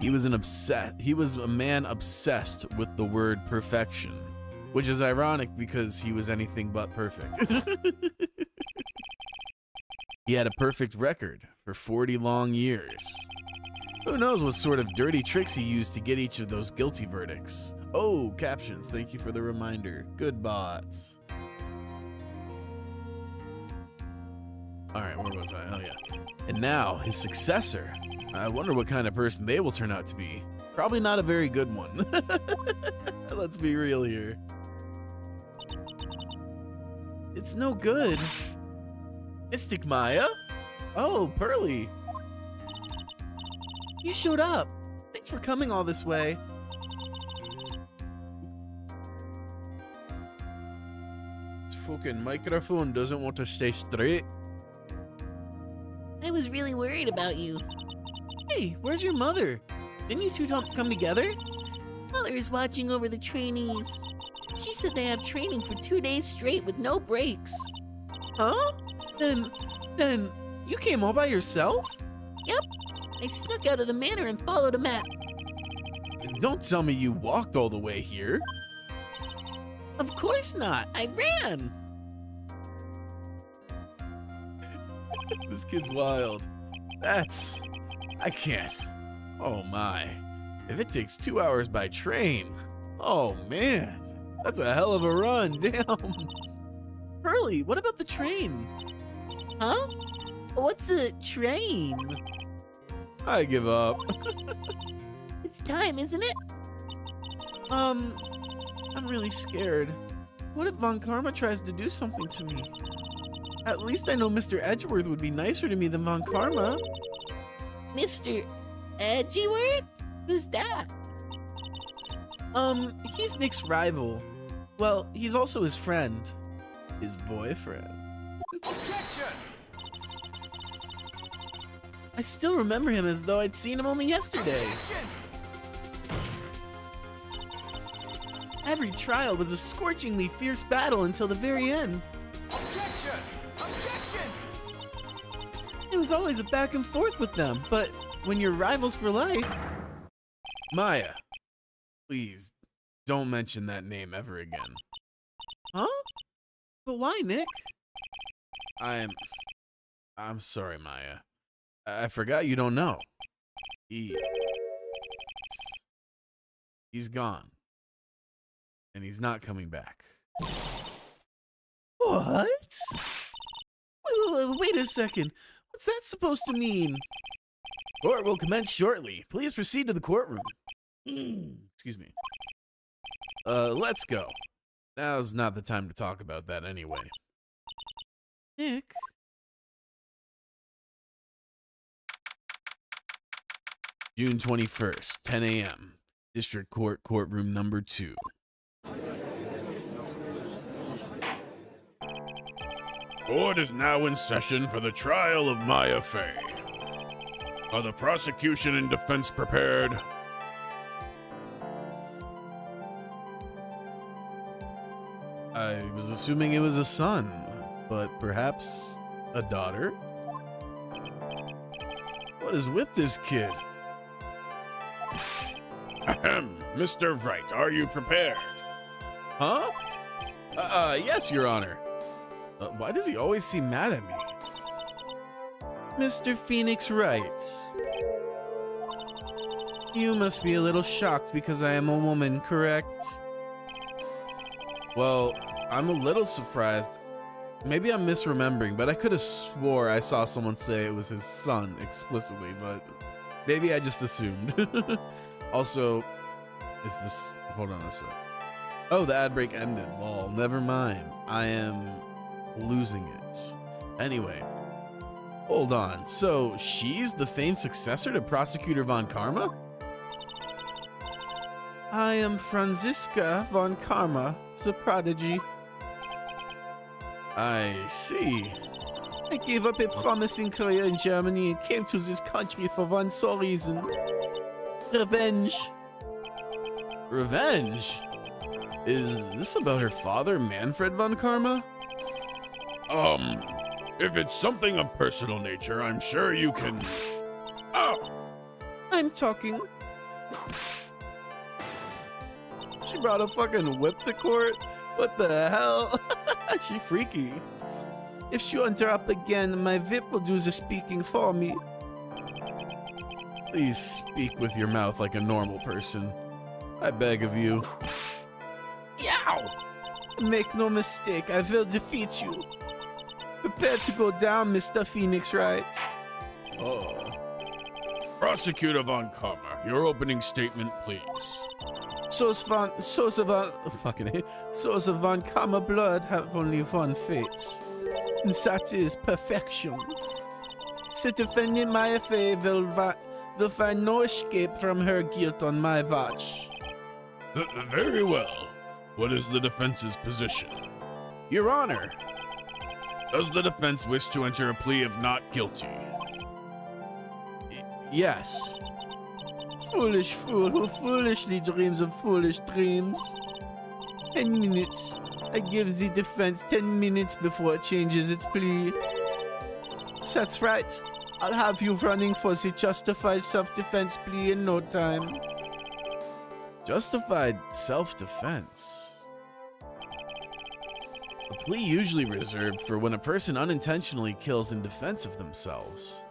He was a man obsessed with the word perfection, which is ironic because he was anything but perfect. He had a perfect record for 40 long years. Who knows what sort of dirty tricks he used to get each of those guilty verdicts. Oh, captions, thank you for the reminder. Good bots. Alright, where was I? Oh yeah. And now, his successor. I wonder what kind of person they will turn out to be. Probably not a very good one. Let's be real here. It's no good. Mystic Maya? Oh, Pearly. You showed up. Thanks for coming all this way. This fucking microphone doesn't want to stay straight. I was really worried about you. Hey, where's your mother? Didn't you two come together? Mother is watching over the trainees. She said they have training for 2 days straight with no breaks. Huh? Then you came all by yourself? Yep. I snuck out of the manor and followed a map. Don't tell me you walked all the way here. Of course not. I ran. This kid's wild. I can't. Oh my. If it takes 2 hours by train, oh man, that's a hell of a run, damn. Pearly, what about the train? Huh? What's a train? I give up. It's time, isn't it? I'm really scared. What if Von Karma tries to do something to me? At least I know Mr. Edgeworth would be nicer to me than Von Karma. Mr. Edgeworth? Who's that? He's Nick's rival. Well, he's also his friend. His boyfriend. Objection! I still remember him as though I'd seen him only yesterday. Objection! Every trial was a scorchingly fierce battle until the very end. Objection! Objection! It was always a back and forth with them, but when you're rivals for life... Maya, please, don't mention that name ever again. Huh? But why, Nick? I'm sorry, Maya. I forgot you don't know. He's gone. And he's not coming back. What? Wait a second. What's that supposed to mean? Court will commence shortly. Please proceed to the courtroom. Excuse me. Let's go. Now's not the time to talk about that anyway. Nick? June 21st, 10 a.m. District Court, courtroom number 2. Court is now in session for the trial of Maya Fey. Are the prosecution and defense prepared? I was assuming it was a son, but perhaps a daughter? What is with this kid? Ahem, Mr. Wright, are you prepared? Huh? Yes, Your Honor. Why does he always seem mad at me? Mr. Phoenix Wright. You must be a little shocked because I am a woman, correct? Well, I'm a little surprised. Maybe I'm misremembering, but I could have swore I saw someone say it was his son explicitly, but maybe I just assumed. Also, is this... Hold on a sec. Oh, the ad break ended. Lol, never mind. I am losing it. Anyway, hold on. So, she's the famed successor to Prosecutor Von Karma? I am Franziska Von Karma, the prodigy. I see. I gave up a promising career in Germany and came to this country for one sole reason. Revenge. Revenge? Is this about her father, Manfred Von Karma? If it's something of personal nature, I'm sure you can... Oh! I'm talking She brought a fucking whip to court? What the hell? She freaky. If you interrupt again, my VIP will do the speaking for me. Please speak with your mouth like a normal person. I beg of you. Yow! Make no mistake, I will defeat you. Prepare to go down, Mr. Phoenix Wright. Oh. Prosecutor Von Karma, your opening statement, please. Sosa Von Karma blood have only one fate, and that is perfection. The defendant Maya Fey will find no escape from her guilt on my watch. Very well. What is the defense's position? Your Honor. Does the defense wish to enter a plea of not guilty? Yes. Foolish fool who foolishly dreams of foolish dreams. 10 minutes. I give the defense 10 minutes before it changes its plea. That's right. I'll have you running for the justified self-defense plea in no time. Justified self-defense? A plea usually reserved for when a person unintentionally kills in defense of themselves.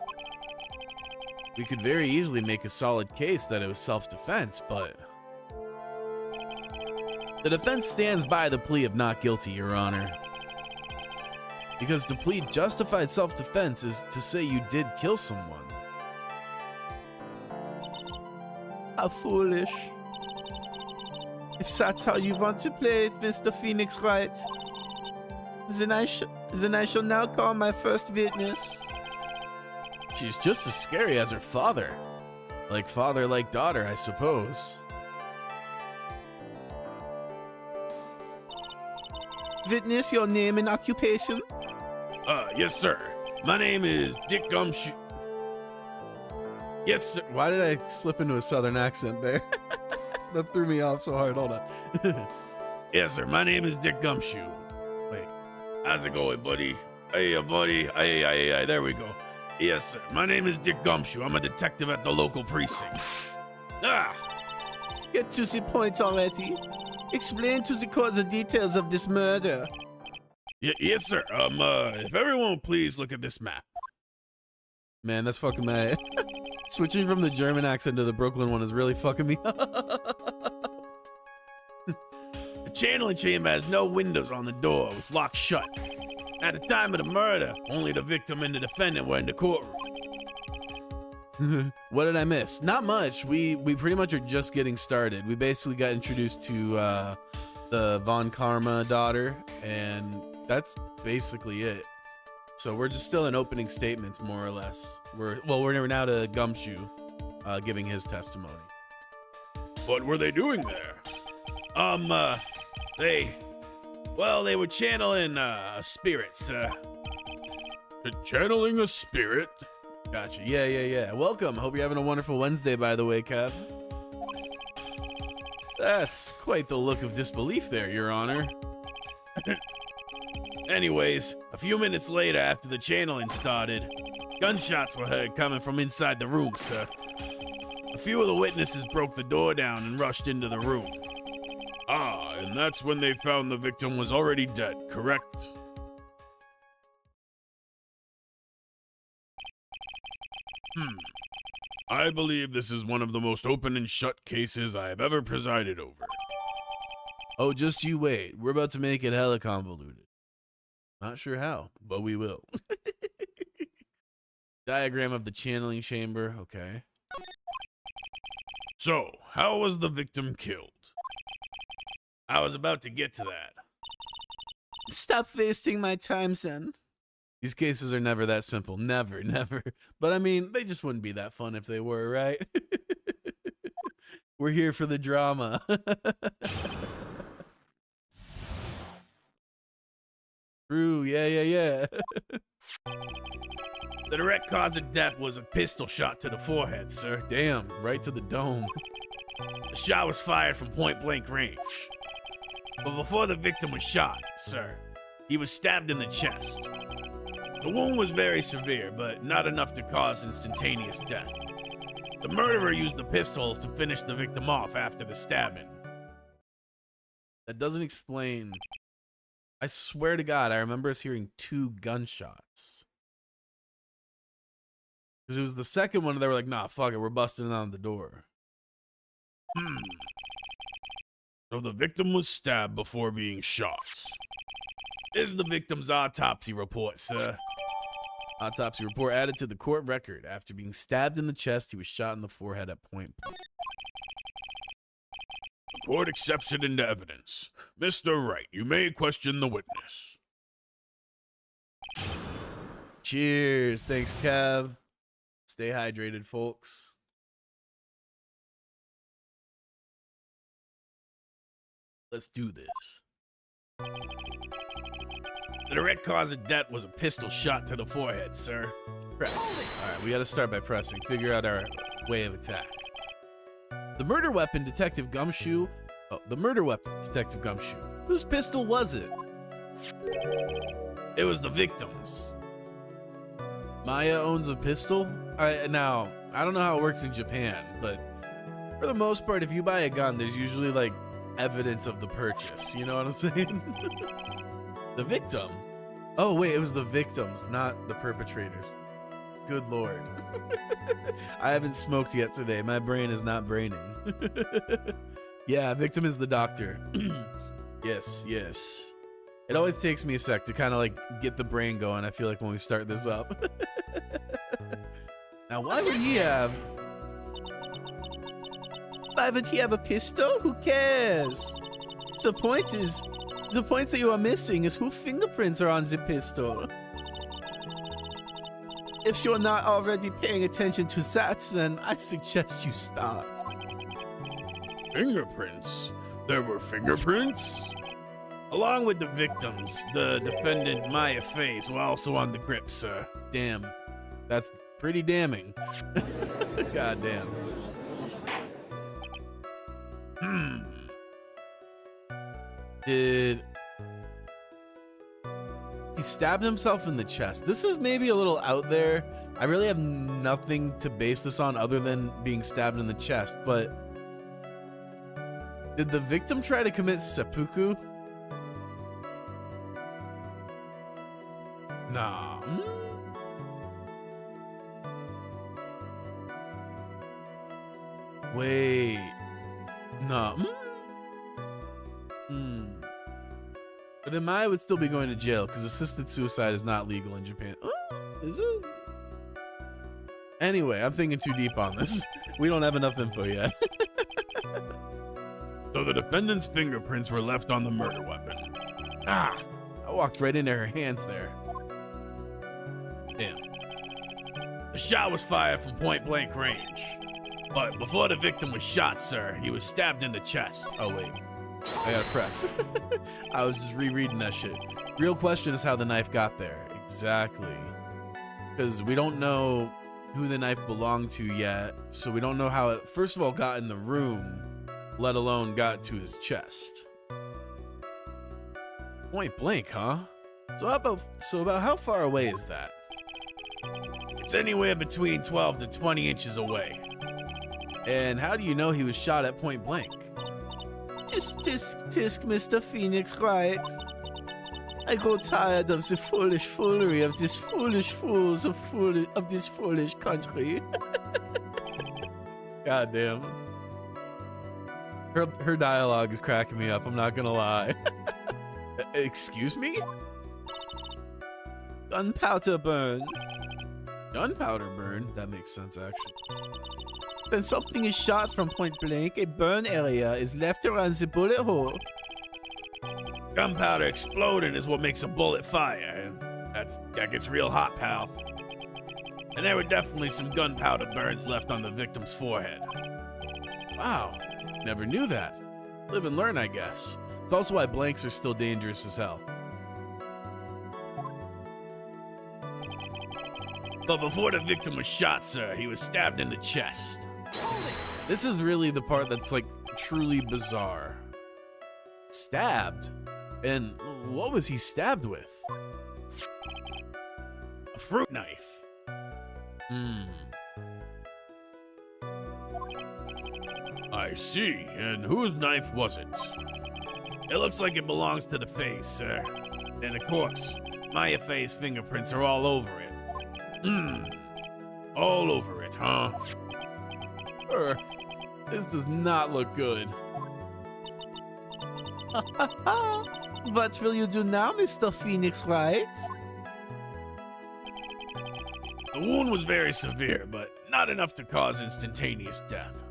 We could very easily make a solid case that it was self-defense, but... The defense stands by the plea of not guilty, Your Honor. Because to plead justified self-defense is to say you did kill someone. How foolish. If that's how you want to play it, Mr. Phoenix Wright, then I shall now call my first witness. She's just as scary as her father. Like father, like daughter, I suppose. Witness, your name and occupation? Yes, sir. My name is Dick Gumshoe. Yes, sir. Why did I slip into a southern accent there? That threw me off so hard. Hold on. Yes, sir. My name is Dick Gumshoe. Wait. How's it going, buddy? Hey, buddy. Hey, there we go. Yes, sir. My name is Dick Gumshoe. I'm a detective at the local precinct. Get to the point already. Explain to the court the details of this murder. Yes, sir. If everyone will please look at this map. Man, that's fucking mad. Switching from the German accent to the Brooklyn one is really fucking me up. The channeling chamber has no windows on the door. It was locked shut. At the time of the murder, only the victim and the defendant were in the courtroom. What did I miss? Not much. We pretty much are just getting started. We basically got introduced to the Von Karma daughter, and that's basically it. So we're just still in opening statements, more or less. We're now to Gumshoe giving his testimony. What were they doing there? They were channeling spirits. Channeling a spirit? Gotcha. Yeah. Welcome. Hope you're having a wonderful Wednesday, by the way, Kev. That's quite the look of disbelief there, Your Honor. Anyways, a few minutes later, after the channeling started, gunshots were heard coming from inside the room, sir. A few of the witnesses broke the door down and rushed into the room. And that's when they found the victim was already dead, correct? I believe this is one of the most open and shut cases I have ever presided over. Oh, just you wait. We're about to make it hella convoluted. Not sure how, but we will. Diagram of the channeling chamber, okay. So, how was the victim killed? I was about to get to that. Stop wasting my time, son. These cases are never that simple. Never. But I mean, they just wouldn't be that fun if they were, right? We're here for the drama. True, yeah. The direct cause of death was a pistol shot to the forehead, sir. Damn, right to the dome. The shot was fired from point-blank range. But before the victim was shot, sir, he was stabbed in the chest. The wound was very severe, but not enough to cause instantaneous death. The murderer used the pistol to finish the victim off after the stabbing. That doesn't explain. I swear to God, I remember us hearing 2 gunshots. Because it was the second one they were like, nah, fuck it, we're busting down the door. So the victim was stabbed before being shot. This is the victim's autopsy report, sir. Autopsy report added to the court record. After being stabbed in the chest, he was shot in the forehead at point blank. The court accepts it into evidence. Mr. Wright, you may question the witness. Cheers. Thanks, Kev. Stay hydrated, folks. Let's do this. The direct cause of death was a pistol shot to the forehead, sir. Press. All right, we got to start by pressing. Figure out our way of attack. The murder weapon, Detective Gumshoe. Oh, the murder weapon, Detective Gumshoe. Whose pistol was it? It was the victim's. Maya owns a pistol? Now, I don't know how it works in Japan, but for the most part, if you buy a gun, there's usually like evidence of the purchase. You know what I'm saying? The victim? Oh, wait, it was the victims, not the perpetrators. Good Lord. I haven't smoked yet today. My brain is not braining. Yeah, victim is the doctor. Yes, yes. It always takes me a sec to kind of like get the brain going, I feel like, when we start this up. Now, why would he have... Why would he have a pistol? Who cares? The point that you are missing is whose fingerprints are on the pistol. If you're not already paying attention to that, then I suggest you start. Fingerprints? There were fingerprints? Along with the victims, the defendant Maya Faze were also on the grip, sir. Damn. That's pretty damning. God damn. Did he stabbed himself in the chest? This is maybe a little out there. I really have nothing to base this on other than being stabbed in the chest, but did the victim try to commit seppuku? Nah. Wait. Nah. But then Maya would still be going to jail because assisted suicide is not legal in Japan. Is it? Anyway, I'm thinking too deep on this. We don't have enough info yet. So the defendant's fingerprints were left on the murder weapon. Ah, I walked right into her hands there. Damn. The shot was fired from point blank range. But before the victim was shot, sir, he was stabbed in the chest. Oh, wait. I gotta press. I was just rereading that shit. Real question is how the knife got there. Exactly. Because we don't know who the knife belonged to yet. So we don't know how it, first of all, got in the room, let alone got to his chest. Point blank, huh? So about how far away is that? It's anywhere between 12 to 20 inches away. And how do you know he was shot at point blank? Tisk, Mr. Phoenix Wright. I grow tired of the foolish foolery of these foolish fools of this foolish country. God damn. Her dialogue is cracking me up, I'm not gonna lie. Excuse me? Gunpowder burn. Gunpowder burn? That makes sense, actually. When something is shot from point blank, a burn area is left around the bullet hole. Gunpowder exploding is what makes a bullet fire, and that gets real hot, pal. And there were definitely some gunpowder burns left on the victim's forehead. Wow, never knew that. Live and learn, I guess. It's also why blanks are still dangerous as hell. But before the victim was shot, sir, he was stabbed in the chest. This is really the part that's like truly bizarre. Stabbed? And what was he stabbed with? A fruit knife. I see. And whose knife was it? It looks like it belongs to the face, sir. And of course, Maya Faye's fingerprints are all over it. All over it, huh? This does not look good. What will you do now, Mr. Phoenix Wright? The wound was very severe, but not enough to cause instantaneous death.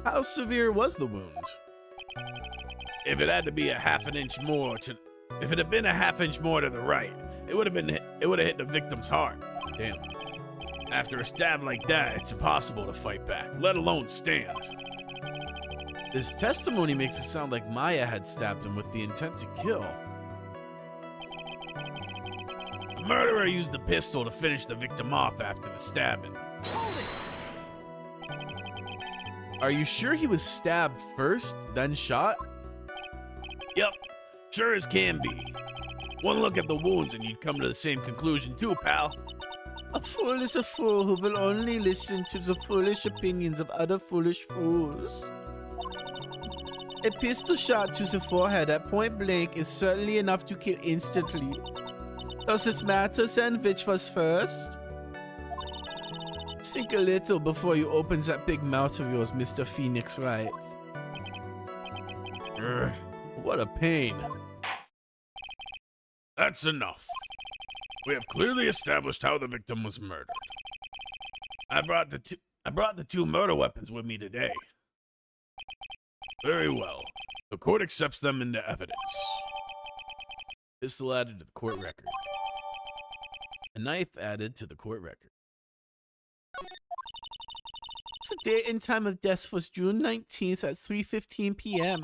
How severe was the wound? If it had been a half inch more to the right, it would have hit the victim's heart. Damn. After a stab like that, it's impossible to fight back, let alone stand. This testimony makes it sound like Maya had stabbed him with the intent to kill. The murderer used the pistol to finish the victim off after the stabbing. Are you sure he was stabbed first, then shot? Yep, sure as can be. One look at the wounds and you'd come to the same conclusion too, pal. A fool is a fool who will only listen to the foolish opinions of other foolish fools. A pistol shot to the forehead at point blank is certainly enough to kill instantly. Does it matter then which was first? Think a little before you open that big mouth of yours, Mr. Phoenix Wright. What a pain. That's enough. We have clearly established how the victim was murdered. I brought the two murder weapons with me today. Very well. The court accepts them into evidence. Pistol added to the court record. A knife added to the court record. The date and time of death was June 19th at 3:15 p.m.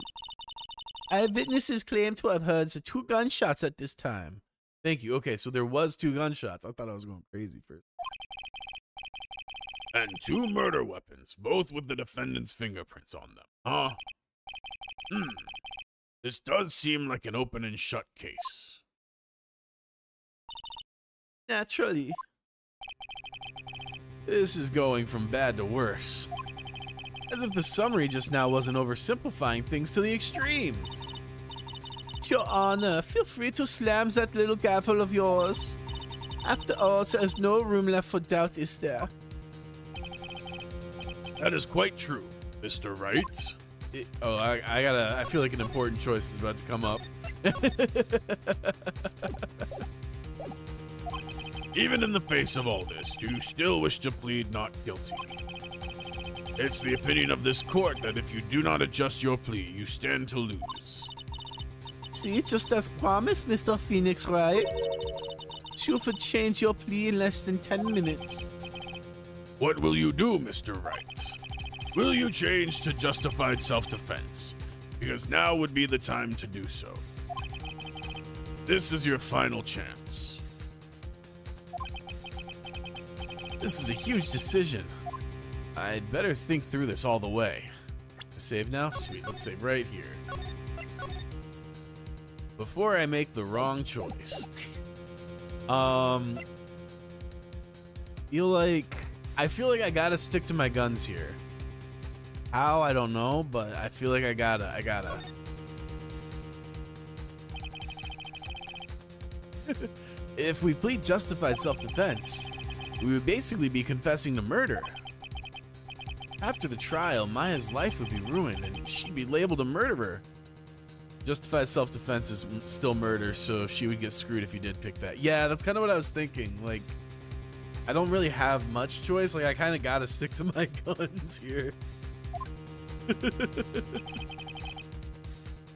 Eyewitnesses claim to have heard the 2 gunshots at this time. Thank you. Okay, so there was 2 gunshots. I thought I was going crazy first. And 2 murder weapons, both with the defendant's fingerprints on them, huh? This does seem like an open and shut case. Naturally. This is going from bad to worse. As if the summary just now wasn't oversimplifying things to the extreme. Your Honor, feel free to slam that little gavel of yours. After all, there is no room left for doubt, is there? That is quite true, Mr. Wright. I feel like an important choice is about to come up. Even in the face of all this, do you still wish to plead not guilty? It's the opinion of this court that if you do not adjust your plea, you stand to lose. See, just as promised, Mr. Phoenix Wright. You would change your plea in less than 10 minutes. What will you do, Mr. Wright? Will you change to justified self-defense? Because now would be the time to do so. This is your final chance. This is a huge decision. I'd better think through this all the way. Save now? Sweet, let's save right here. Before I make the wrong choice. I feel like I gotta stick to my guns here. How, I don't know, but I feel like I gotta. If we plead justified self-defense, we would basically be confessing to murder. After the trial, Maya's life would be ruined and she'd be labeled a murderer. Justified self-defense is still murder, so she would get screwed if you did pick that. Yeah, that's kind of what I was thinking. Like, I don't really have much choice. Like, I kind of gotta stick to my guns here.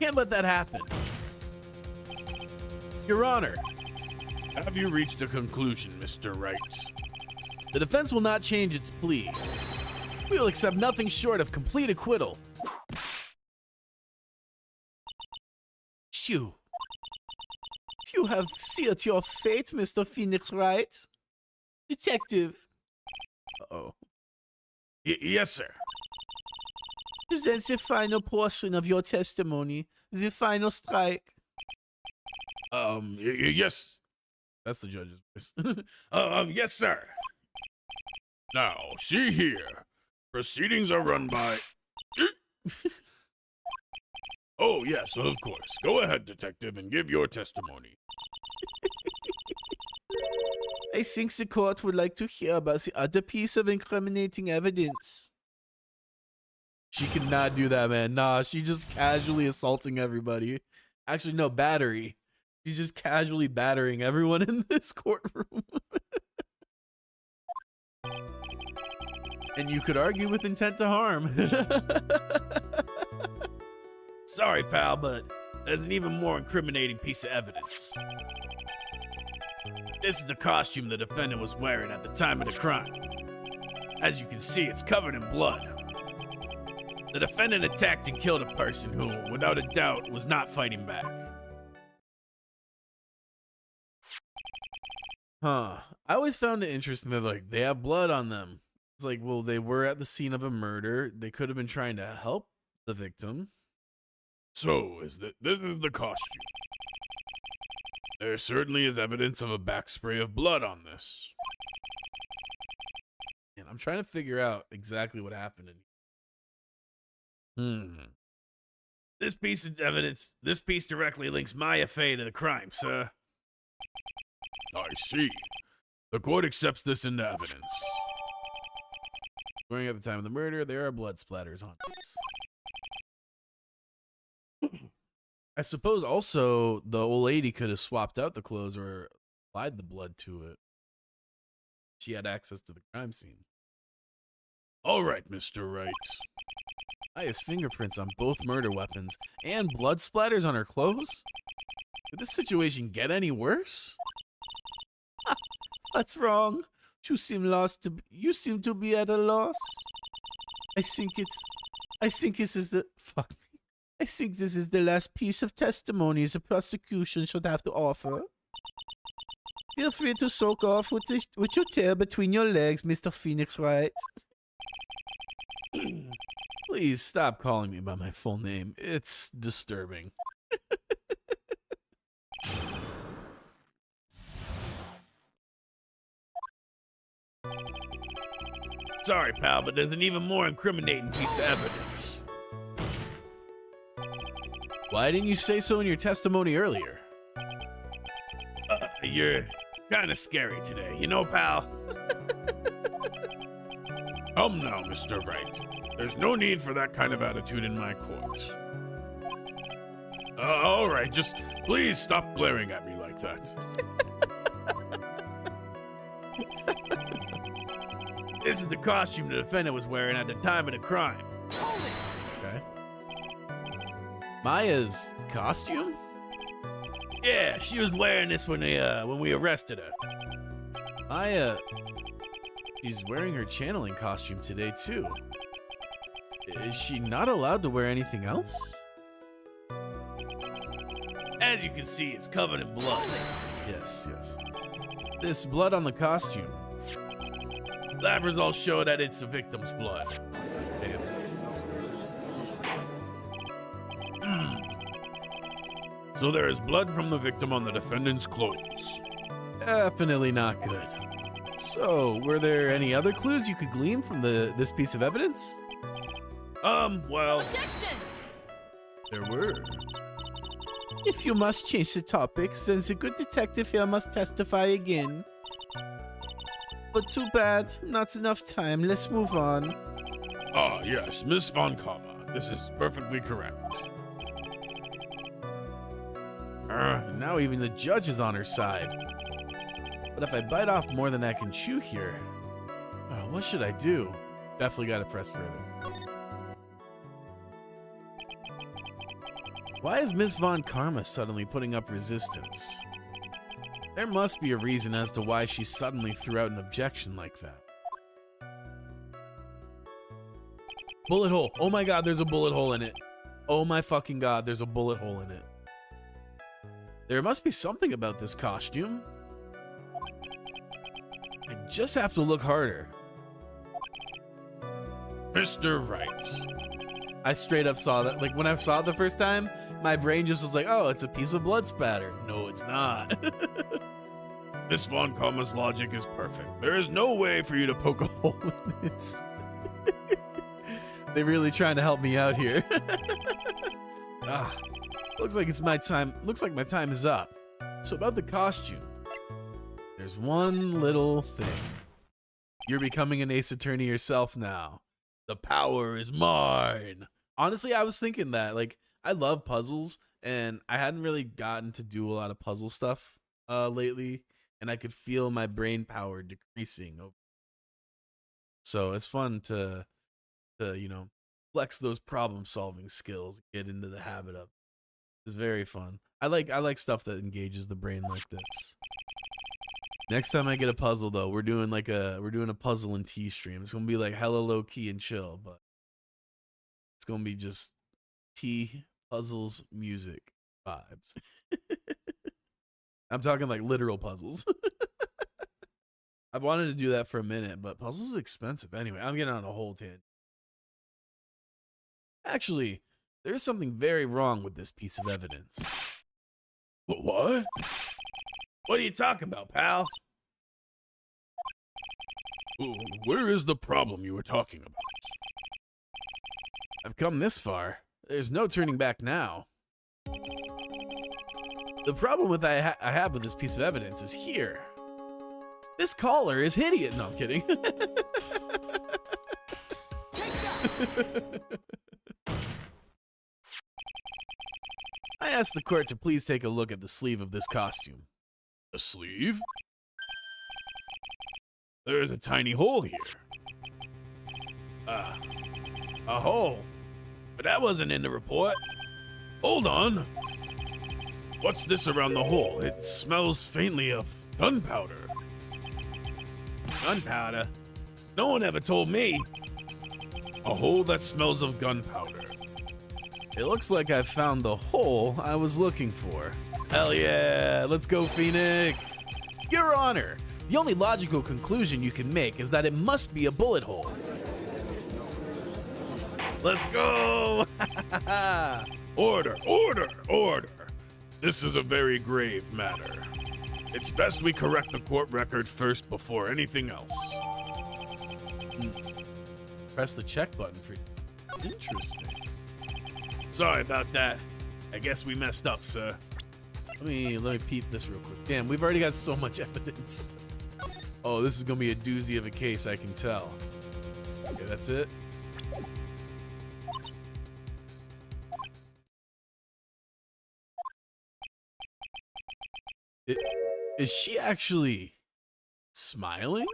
Can't let that happen. Your Honor. Have you reached a conclusion, Mr. Wright? The defense will not change its plea. We will accept nothing short of complete acquittal. Shoo. You have sealed your fate, Mr. Phoenix Wright. Detective. Uh-oh. Yes, sir. Present the final portion of your testimony. The final strike. Yes. That's the judge's voice. Yes, sir. Now, see here. Proceedings are run by... Oh, yes, of course. Go ahead, detective, and give your testimony. I think the court would like to hear about the other piece of incriminating evidence. She could not do that, man. Nah, she's just casually assaulting everybody. Actually, no, battery. She's just casually battering everyone in this courtroom. And you could argue with intent to harm. Sorry, pal, but there's an even more incriminating piece of evidence. This is the costume the defendant was wearing at the time of the crime. As you can see, it's covered in blood. The defendant attacked and killed a person who, without a doubt, was not fighting back. Huh. I always found it interesting that, like, they have blood on them. It's like, well, they were at the scene of a murder. They could have been trying to help the victim. So, this is the costume. There certainly is evidence of a back spray of blood on this. And I'm trying to figure out exactly what happened in This piece of evidence, this piece directly links Maya Fey to the crime, sir. I see. The court accepts this into evidence. During at the time of the murder, there are blood splatters on this. I suppose also the old lady could have swapped out the clothes or applied the blood to it. She had access to the crime scene. All right, Mr. Wright. Maya's fingerprints on both murder weapons and blood splatters on her clothes? Did this situation get any worse? What's wrong? You seem to be at a loss. I think this is the last piece of testimony the prosecution should have to offer. Feel free to soak off with your tail between your legs, Mr. Phoenix Wright. Please stop calling me by my full name. It's disturbing. Sorry, pal, but there's an even more incriminating piece of evidence. Why didn't you say so in your testimony earlier? You're kind of scary today, you know, pal? Come now, Mr. Wright. There's no need for that kind of attitude in my court. All right, just please stop glaring at me like that. This is the costume the defendant was wearing at the time of the crime. Okay. Maya's costume? Yeah, she was wearing this when we arrested her. Maya, she's wearing her channeling costume today too. Is she not allowed to wear anything else? As you can see, it's covered in blood. Yes, yes. This blood on the costume. Lab results show that it's the victim's blood. Damn. So there is blood from the victim on the defendant's clothes. Definitely not good. So, were there any other clues you could glean from this piece of evidence? Well... Objection! There were. If you must change the topics, then the good detective here must testify again. But too bad, not enough time. Let's move on. Ah, yes, Miss Von Karma. This is perfectly correct. Now even the judge is on her side. But if I bite off more than I can chew here, what should I do? Definitely gotta press further. Why is Miss Von Karma suddenly putting up resistance? There must be a reason as to why she suddenly threw out an objection like that. Bullet hole. Oh my god, there's a bullet hole in it. Oh my fucking god, there's a bullet hole in it. There must be something about this costume. I just have to look harder. Mr. Wright. I straight up saw that. Like, when I saw it the first time, my brain just was like, oh, it's a piece of blood spatter. No, it's not. Miss Von Karma's logic is perfect. There is no way for you to poke a hole in it. They're really trying to help me out here. Ah, looks like it's my time. Looks like my time is up. So about the costume, there's one little thing. You're becoming an Ace Attorney yourself now. The power is mine. Honestly, I was thinking that. Like, I love puzzles, and I hadn't really gotten to do a lot of puzzle stuff lately, and I could feel my brain power decreasing. So it's fun to you know, flex those problem-solving skills, get into the habit of. It's very fun. I like stuff that engages the brain like this. Next time I get a puzzle though, we're doing a puzzle and tea stream. It's gonna be like hella low key and chill, but it's gonna be just tea, puzzles, music, vibes. I'm talking like literal puzzles. I've wanted to do that for a minute, but puzzles are expensive. Anyway, I'm getting on a whole tangent. Actually, there is something very wrong with this piece of evidence. What? What are you talking about, pal? Where is the problem you were talking about? I've come this far. There's no turning back now. The problem with I have with this piece of evidence is here. This caller is hideous. No, I'm kidding. I asked the court to please take a look at the sleeve of this costume. A sleeve? There's a tiny hole here. A hole? But that wasn't in the report. Hold on. What's this around the hole? It smells faintly of gunpowder. Gunpowder? No one ever told me. A hole that smells of gunpowder. It looks like I found the hole I was looking for. Hell yeah, let's go, Phoenix. Your Honor, the only logical conclusion you can make is that it must be a bullet hole. Let's go! Order, order, order. This is a very grave matter. It's best we correct the court record first before anything else. Press the check button for... Interesting. Sorry about that. I guess we messed up, sir. Let me peep this real quick. Damn, we've already got so much evidence. Oh, this is gonna be a doozy of a case, I can tell. Okay, that's it. Is she actually smiling?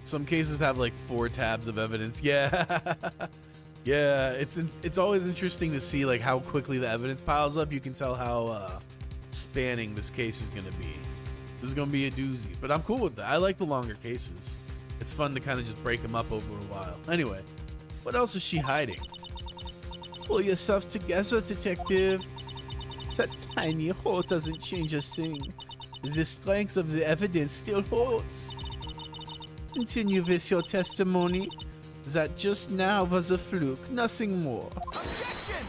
Some cases have like 4 tabs of evidence. Yeah. Yeah, it's always interesting to see like how quickly the evidence piles up. You can tell how spanning this case is gonna be. This is gonna be a doozy, but I'm cool with that. I like the longer cases. It's fun to kind of just break them up over a while. Anyway, what else is she hiding? Pull yourself together, detective. That tiny hole doesn't change a thing. The strength of the evidence still holds. Continue with your testimony. That just now was a fluke, nothing more. Objection!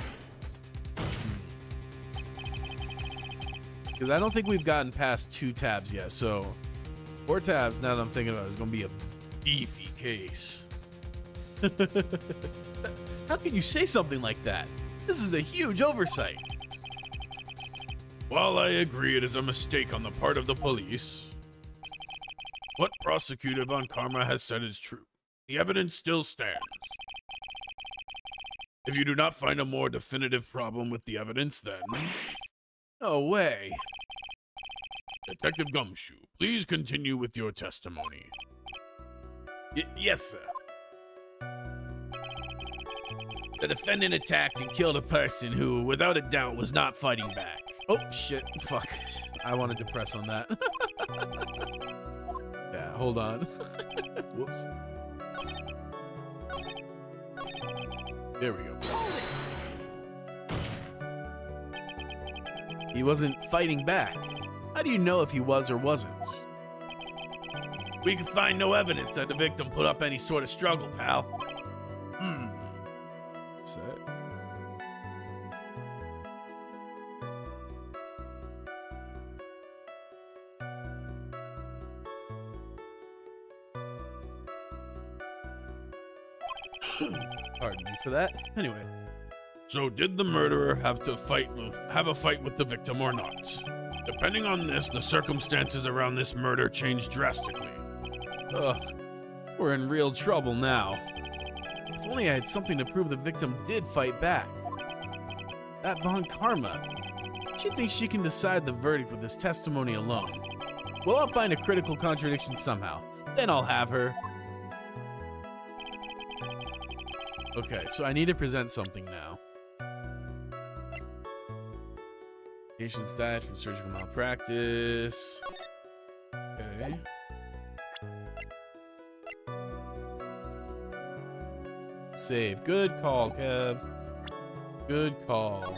Because I don't think we've gotten past 2 tabs yet, so 4 tabs, now that I'm thinking about it, is going to be a beefy case. How can you say something like that? This is a huge oversight. While I agree it is a mistake on the part of the police, what Prosecutor Von Karma has said is true. The evidence still stands. If you do not find a more definitive problem with the evidence, then... No way. Detective Gumshoe, please continue with your testimony. Yes, sir. The defendant attacked and killed a person who, without a doubt, was not fighting back. Oh, shit. Fuck. I wanted to press on that. Yeah, hold on. Whoops. There we go. He wasn't fighting back. How do you know if he was or wasn't? We can find no evidence that the victim put up any sort of struggle, pal. Set. Pardon me for that. Anyway. So did the murderer have a fight with the victim or not? Depending on this, the circumstances around this murder change drastically. Ugh, we're in real trouble now. If only I had something to prove the victim did fight back. That Von Karma. She thinks she can decide the verdict with this testimony alone. Well, I'll find a critical contradiction somehow. Then I'll have her. Okay, so I need to present something now. Patients died from surgical malpractice. Okay. Save. Good call, Kev. Good call.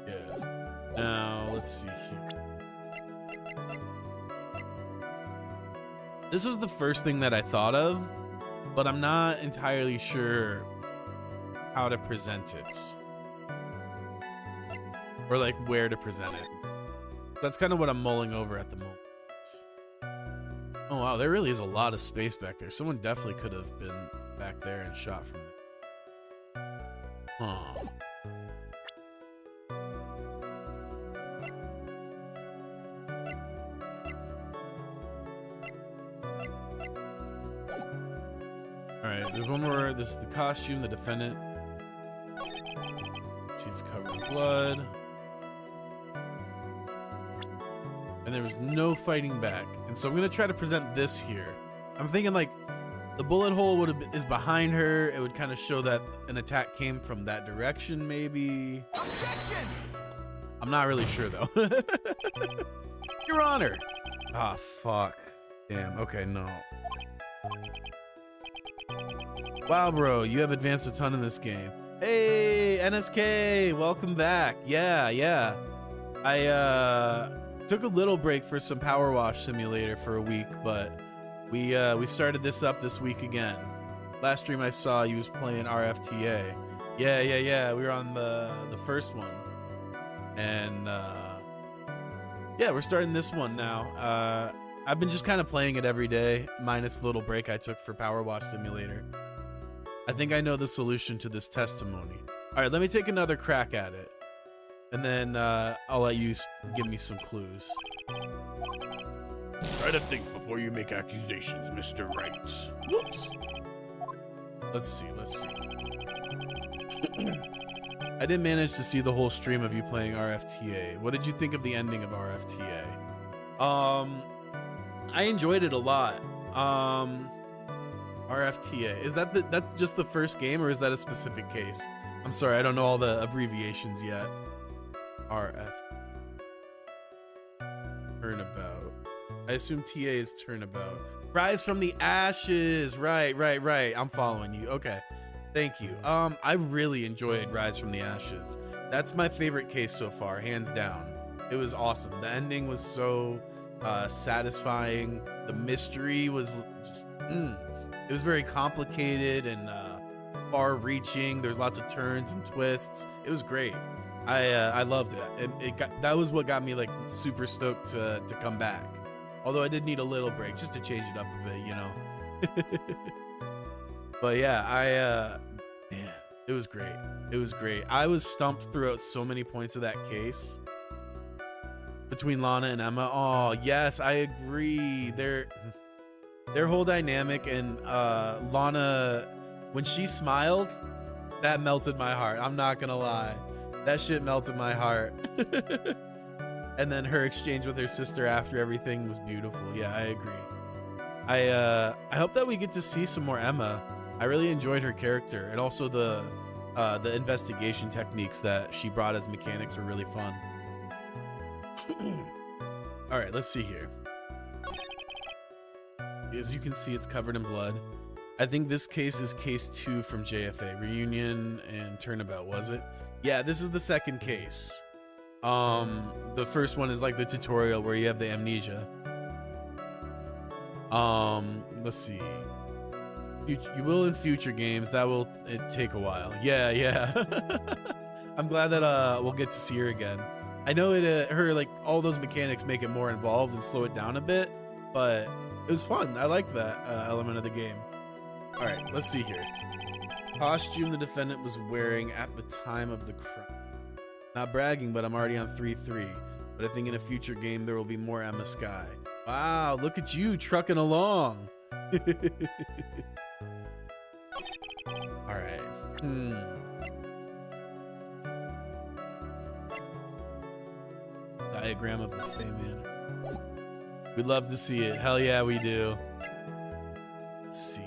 Yes. Now, let's see here. This was the first thing that I thought of, but I'm not entirely sure how to present it. Or like where to present it. That's kind of what I'm mulling over at the moment. Oh wow, there really is a lot of space back there. Someone definitely could have been back there and shot from there. Huh. Alright, there's one more. This is the costume, the defendant. She's covered in blood. And there was no fighting back. And so I'm going to try to present this here. I'm thinking like the bullet hole is behind her. It would kind of show that an attack came from that direction, maybe. Objection! I'm not really sure though. Your Honor. Ah, fuck. Damn. Okay, no. Wow, bro, you have advanced a ton in this game. Hey, NSK, welcome back. Yeah. I took a little break for some Power Wash Simulator for a week, but we started this up this week again. Last stream I saw you was playing RFTA. Yeah. We were on the first one, and yeah, we're starting this one now. I've been just kind of playing it every day, minus the little break I took for Power Wash Simulator. I think I know the solution to this testimony. All right, let me take another crack at it. And then I'll let you give me some clues. Try to think before you make accusations, Mr. Wright. Whoops. Let's see. I didn't manage to see the whole stream of you playing RFTA. What did you think of the ending of RFTA? I enjoyed it a lot. RFTA. Is that that's just the first game, or is that a specific case? I'm sorry, I don't know all the abbreviations yet. RF. Turnabout. I assume TA is turnabout. Rise from the ashes. Right. I'm following you. Okay. Thank you. I really enjoyed Rise from the Ashes. That's my favorite case so far, hands down. It was awesome. The ending was so satisfying. The mystery was just it was very complicated and far-reaching. There's lots of turns and twists. It was great. I loved it. That was what got me like super stoked to come back. Although I did need a little break just to change it up a bit, you know. But yeah, man, it was great. It was great. I was stumped throughout so many points of that case between Lana and Emma. Oh yes, I agree. Their whole dynamic, and Lana, when she smiled, that melted my heart. I'm not gonna lie, that shit melted my heart. And then her exchange with her sister after everything was beautiful. Yeah, I agree. I hope that we get to see some more Emma. I really enjoyed her character, and also the investigation techniques that she brought as mechanics were really fun. All right, let's see here. As you can see, it's covered in blood. I think this case is case 2 from JFA. Reunion and Turnabout, was it? Yeah, this is the second case. The first one is like the tutorial where you have the amnesia. Let's see. You will in future games. That will take a while. Yeah. I'm glad that we'll get to see her again. I know her like all those mechanics make it more involved and slow it down a bit, but it was fun. I liked that element of the game. All right, let's see here. Costume the defendant was wearing at the time of the crime. Not bragging, but I'm already on 3-3. But I think in a future game there will be more Emma Sky. Wow, look at you trucking along. All right. Diagram of the Fey Manor. We'd love to see it. Hell yeah, we do. Let's see.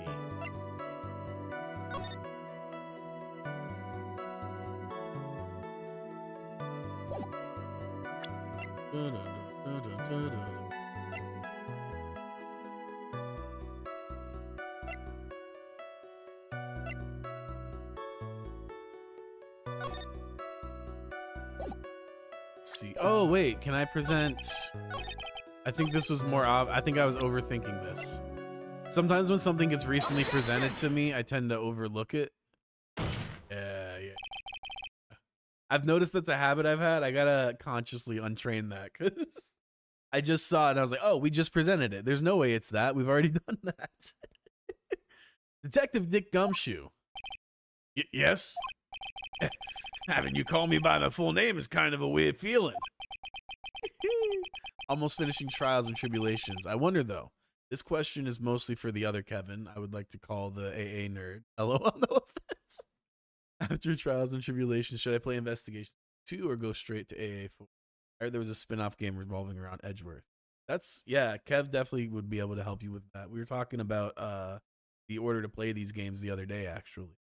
See. Oh wait, can I present? I think this was more I think I was overthinking this. Sometimes when something gets recently presented to me, I tend to overlook it. Yeah. I've noticed that's a habit I've had. I gotta consciously untrain that because I just saw it and I was like, oh, we just presented it. There's no way it's that. We've already done that. Detective Dick Gumshoe. Yes? Having you call me by my full name is kind of a weird feeling. Almost finishing Trials and Tribulations. I wonder though, this question is mostly for the other Kevin. I would like to call the AA nerd. LOL, no offense. After Trials and Tribulations, should I play Investigation 2 or go straight to AA 4? I heard there was a spin-off game revolving around Edgeworth. That's, yeah, Kev definitely would be able to help you with that. We were talking about the order to play these games the other day, actually.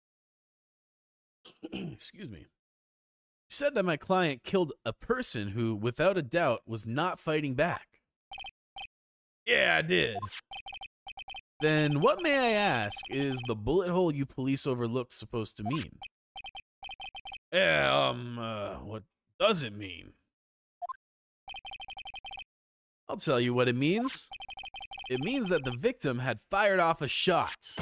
Excuse me. You said that my client killed a person who, without a doubt, was not fighting back. Yeah, I did. Then what, may I ask, is the bullet hole you police overlooked supposed to mean? Yeah, what does it mean? I'll tell you what it means. It means that the victim had fired off a shot.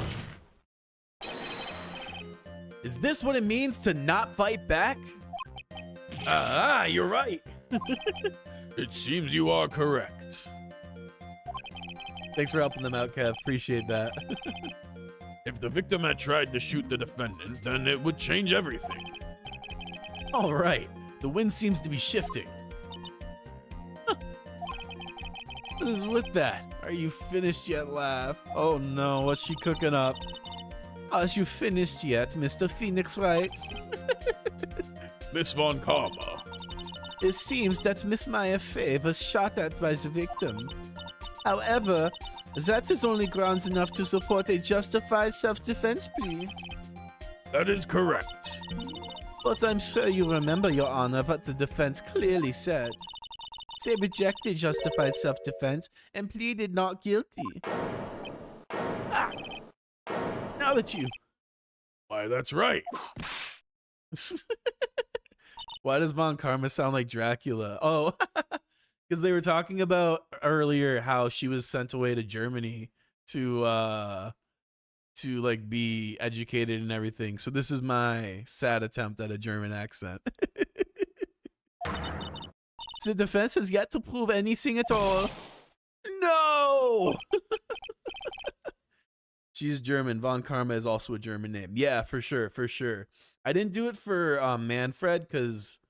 Is this what it means to not fight back? You're right. It seems you are correct. Thanks for helping them out, Kev. Appreciate that. If the victim had tried to shoot the defendant, then it would change everything. All right. The wind seems to be shifting. What is with that? Are you finished yet, Laugh? Oh no, what's she cooking up? Are you finished yet, Mr. Phoenix Wright? Miss Von Karma. It seems that Miss Maya Fey was shot at by the victim. However, that is only grounds enough to support a justified self-defense plea. That is correct. But I'm sure you remember, Your Honor, what the defense clearly said. They rejected justified self-defense and pleaded not guilty. Now that you... Why, that's right. Why does Von Karma sound like Dracula? Oh, because they were talking about earlier how she was sent away to Germany to like be educated and everything. So this is my sad attempt at a German accent. The defense has yet to prove anything at all. No! She's German. Von Karma is also a German name. Yeah, for sure, for sure. I didn't do it for Manfred because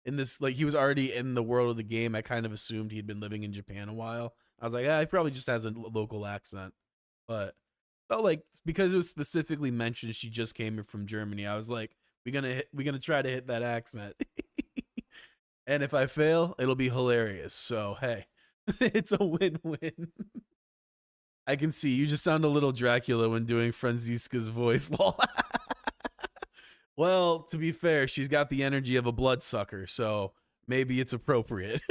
in this, like, he was already in the world of the game. I kind of assumed he'd been living in Japan a while. I was like, he probably just has a local accent. But felt like because it was specifically mentioned she just came from Germany, I was like, we're gonna try to hit that accent. And if I fail, it'll be hilarious. So hey, it's a win-win. I can see you just sound a little Dracula when doing Franziska's voice. Lol. Well, to be fair, she's got the energy of a bloodsucker, so maybe it's appropriate.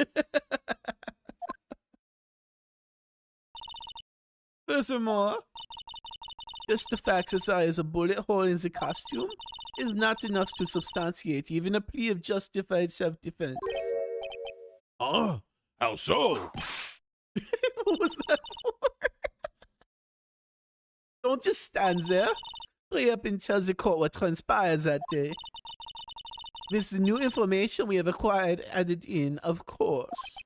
Furthermore, just the fact that there is a bullet hole in the costume is not enough to substantiate even a plea of justified self-defense. Huh? How so? What was that for? Don't just stand there. Hurry up and tell the court what transpired that day. This is new information we have acquired added in, of course.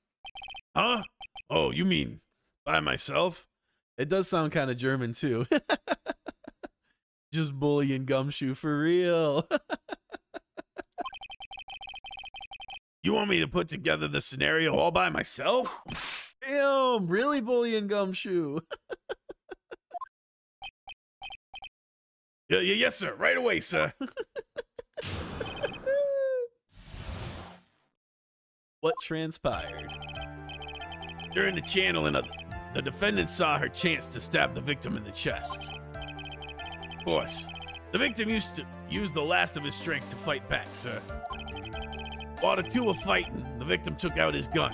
Huh? Oh, you mean by myself? It does sound kind of German too. Just bullying Gumshoe for real. You want me to put together the scenario all by myself? Damn, really bullying Gumshoe. Yes, sir. Right away, sir. What transpired? During the channeling, the defendant saw her chance to stab the victim in the chest. Of course, the victim used to use the last of his strength to fight back, sir. While the two were fighting, the victim took out his gun.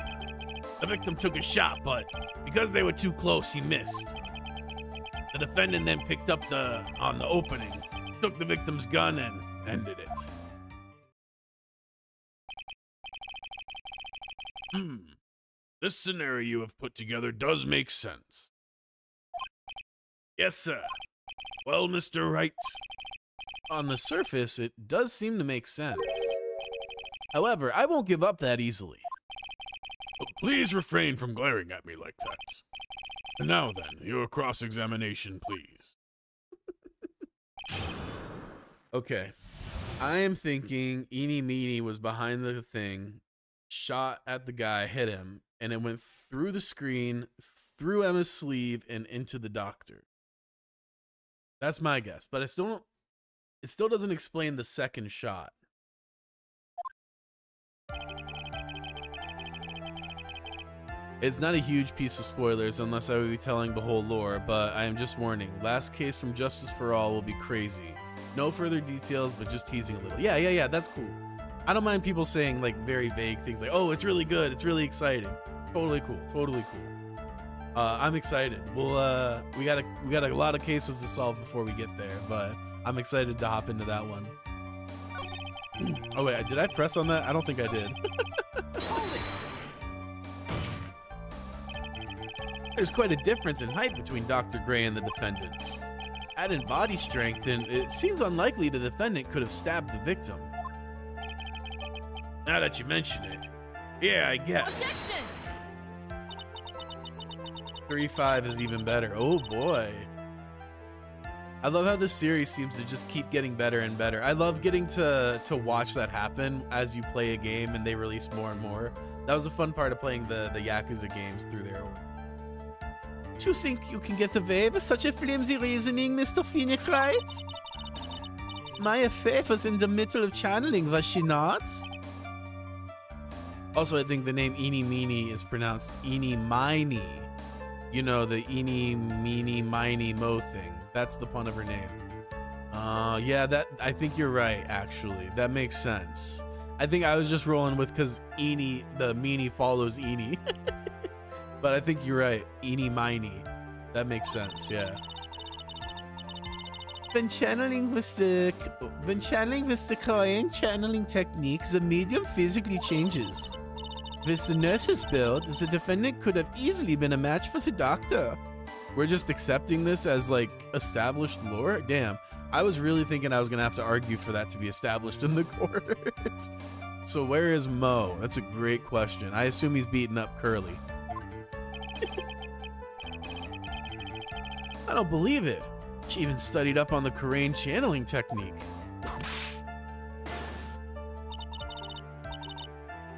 The victim took a shot, but because they were too close, he missed. The defendant then picked up on the opening, took the victim's gun, and ended it. This scenario you have put together does make sense. Yes, sir. Well, Mr. Wright, On the surface, it does seem to make sense. However, I won't give up that easily. please refrain from glaring at me like that. And now then, your cross-examination, please. Okay. I am thinking Eeny Meeny was behind the thing, shot at the guy, hit him, and it went through the screen, through Emma's sleeve, and into the doctor. That's my guess, but it still doesn't explain the second shot. It's not a huge piece of spoilers unless I would be telling the whole lore, but I am just warning. Last case from Justice for All will be crazy. No further details, but just teasing a little. Yeah, that's cool. I don't mind people saying like very vague things like, oh, it's really good, it's really exciting. Totally cool. I'm excited. Well, we got a lot of cases to solve before we get there, but I'm excited to hop into that one. Oh wait, did I press on that? I don't think I did. There's quite a difference in height between Dr. Gray and the defendant. Add in body strength, and it seems unlikely the defendant could have stabbed the victim. Now that you mention it, yeah, I guess. Objection! 3-5 is even better. Oh boy. I love how this series seems to just keep getting better and better. I love getting to watch that happen as you play a game and they release more and more. That was a fun part of playing the Yakuza games through there. You think you can get away with such a flimsy reasoning, Mr. Phoenix Wright? Maya Faith was in the middle of channeling, was she not? Also, I think the name Eeny Meeny is pronounced Eeny Miny. You know, the Eeny Meeny Miny Mo thing. That's the pun of her name. Yeah, I think you're right, actually. That makes sense. I think I was just rolling with because Eeny, the Meeny follows Eeny. But I think you're right. Eeny Miny. That makes sense, yeah. When channeling with the Korean channeling technique, the medium physically changes. With the nurse's build, the defendant could have easily been a match for the doctor. We're just accepting this as like established lore? Damn. I was really thinking I was gonna have to argue for that to be established in the court. So where is Mo? That's a great question. I assume he's beating up Curly. I don't believe it. She even studied up on the Korean channeling technique.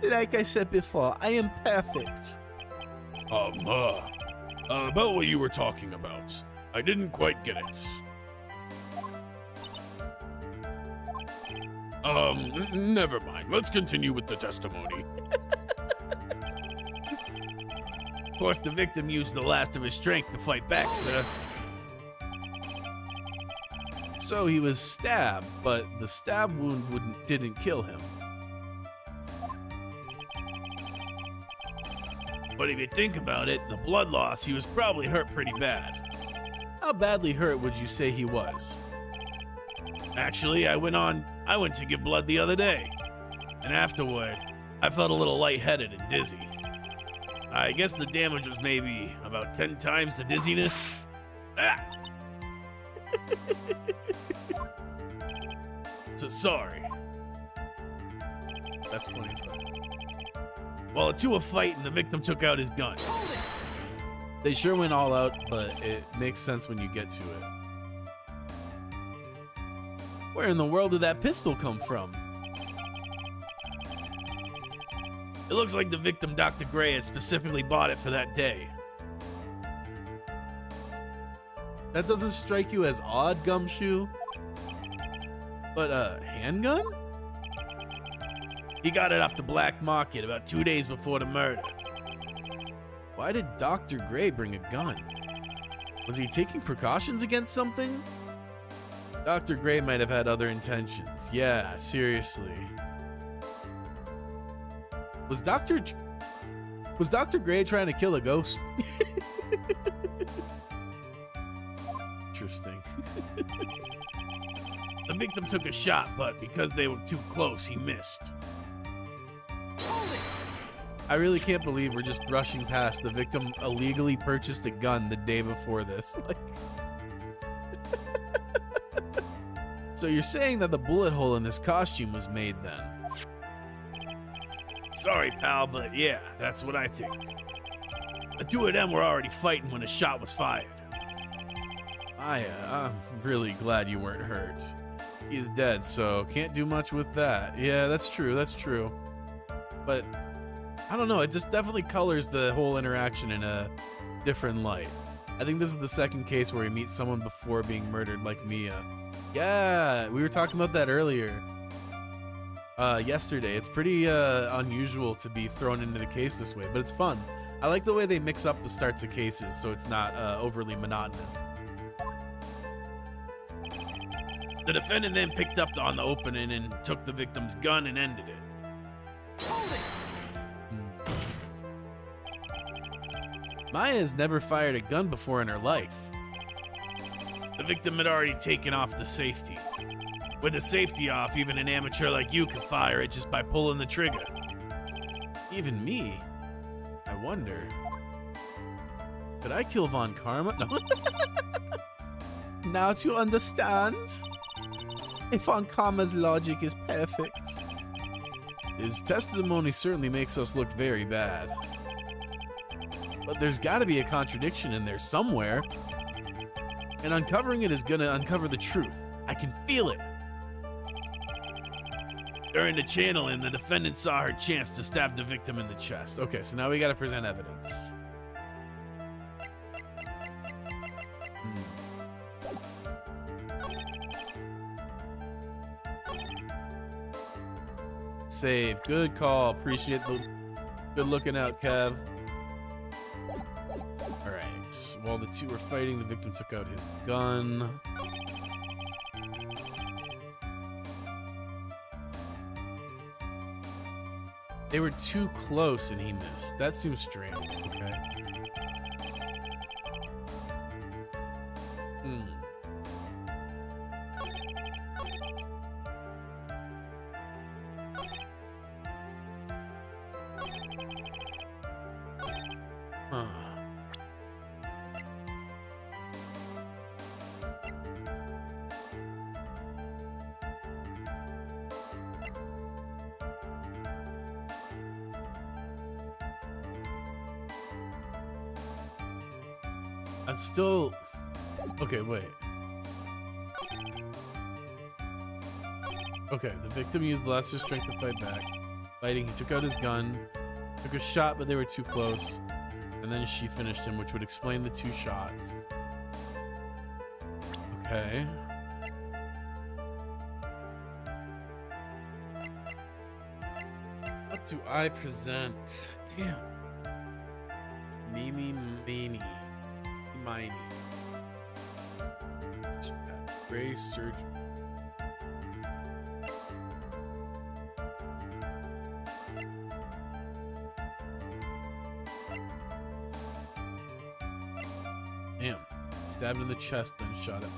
Like I said before, I am perfect. About what you were talking about. I didn't quite get it. Never mind. Let's continue with the testimony. Of course, the victim used the last of his strength to fight back, sir. So he was stabbed, but the stab wound didn't kill him. But if you think about it, the blood loss, he was probably hurt pretty bad. How badly hurt would you say he was? Actually, I went to give blood the other day. And afterward, I felt a little lightheaded and dizzy. I guess the damage was maybe about 10 times the dizziness. Ah! So sorry. That's funny as hell. While the two were fighting, the victim took out his gun. They sure went all out, but it makes sense when you get to it. Where in the world did that pistol come from? It looks like the victim, Dr. Gray, had specifically bought it for that day. That doesn't strike you as odd, Gumshoe? But a handgun? He got it off the black market about 2 days before the murder. Why did Dr. Gray bring a gun? Was he taking precautions against something? Dr. Gray might have had other intentions. Yeah, seriously. Was Dr. Gray trying to kill a ghost? Interesting. The victim took a shot, but because they were too close, he missed. I really can't believe we're just brushing past the victim illegally purchased a gun the day before this. Like, so you're saying that the bullet hole in this costume was made then? Sorry, pal, but yeah, that's what I think. The two of them were already fighting when a shot was fired. I'm really glad you weren't hurt. He's dead, so can't do much with that. Yeah, that's true, that's true. But I don't know, it just definitely colors the whole interaction in a different light. I think this is the second case where we meet someone before being murdered, like Mia. Yeah, we were talking about that earlier. Yesterday. It's pretty unusual to be thrown into the case this way, but it's fun. I like the way they mix up the starts of cases so it's not overly monotonous. The defendant then picked up on the opening and took the victim's gun and ended it. Maya has never fired a gun before in her life. The victim had already taken off the safety. With the safety off, even an amateur like you could fire it just by pulling the trigger. Even me? I wonder. Could I kill Von Karma? No. Now to understand. Von Karma's logic is perfect. His testimony certainly makes us look very bad. But there's got to be a contradiction in there somewhere. And uncovering it is going to uncover the truth. I can feel it. During the channeling, the defendant saw her chance to stab the victim in the chest. Okay, so now we got to present evidence. Save. Good call. Appreciate the good looking out, Kev. Alright. While the two were fighting, the victim took out his gun. They were too close and he missed. That seems strange. Okay. That's still... Okay, wait. Okay, the victim used lesser strength to fight back. Fighting, he took out his gun, took a shot, but they were too close. And then she finished him, which would explain the two shots. Okay. What do I present? Damn. Mimi. Gray surgery. Damn. Stabbed in the chest, then shot him.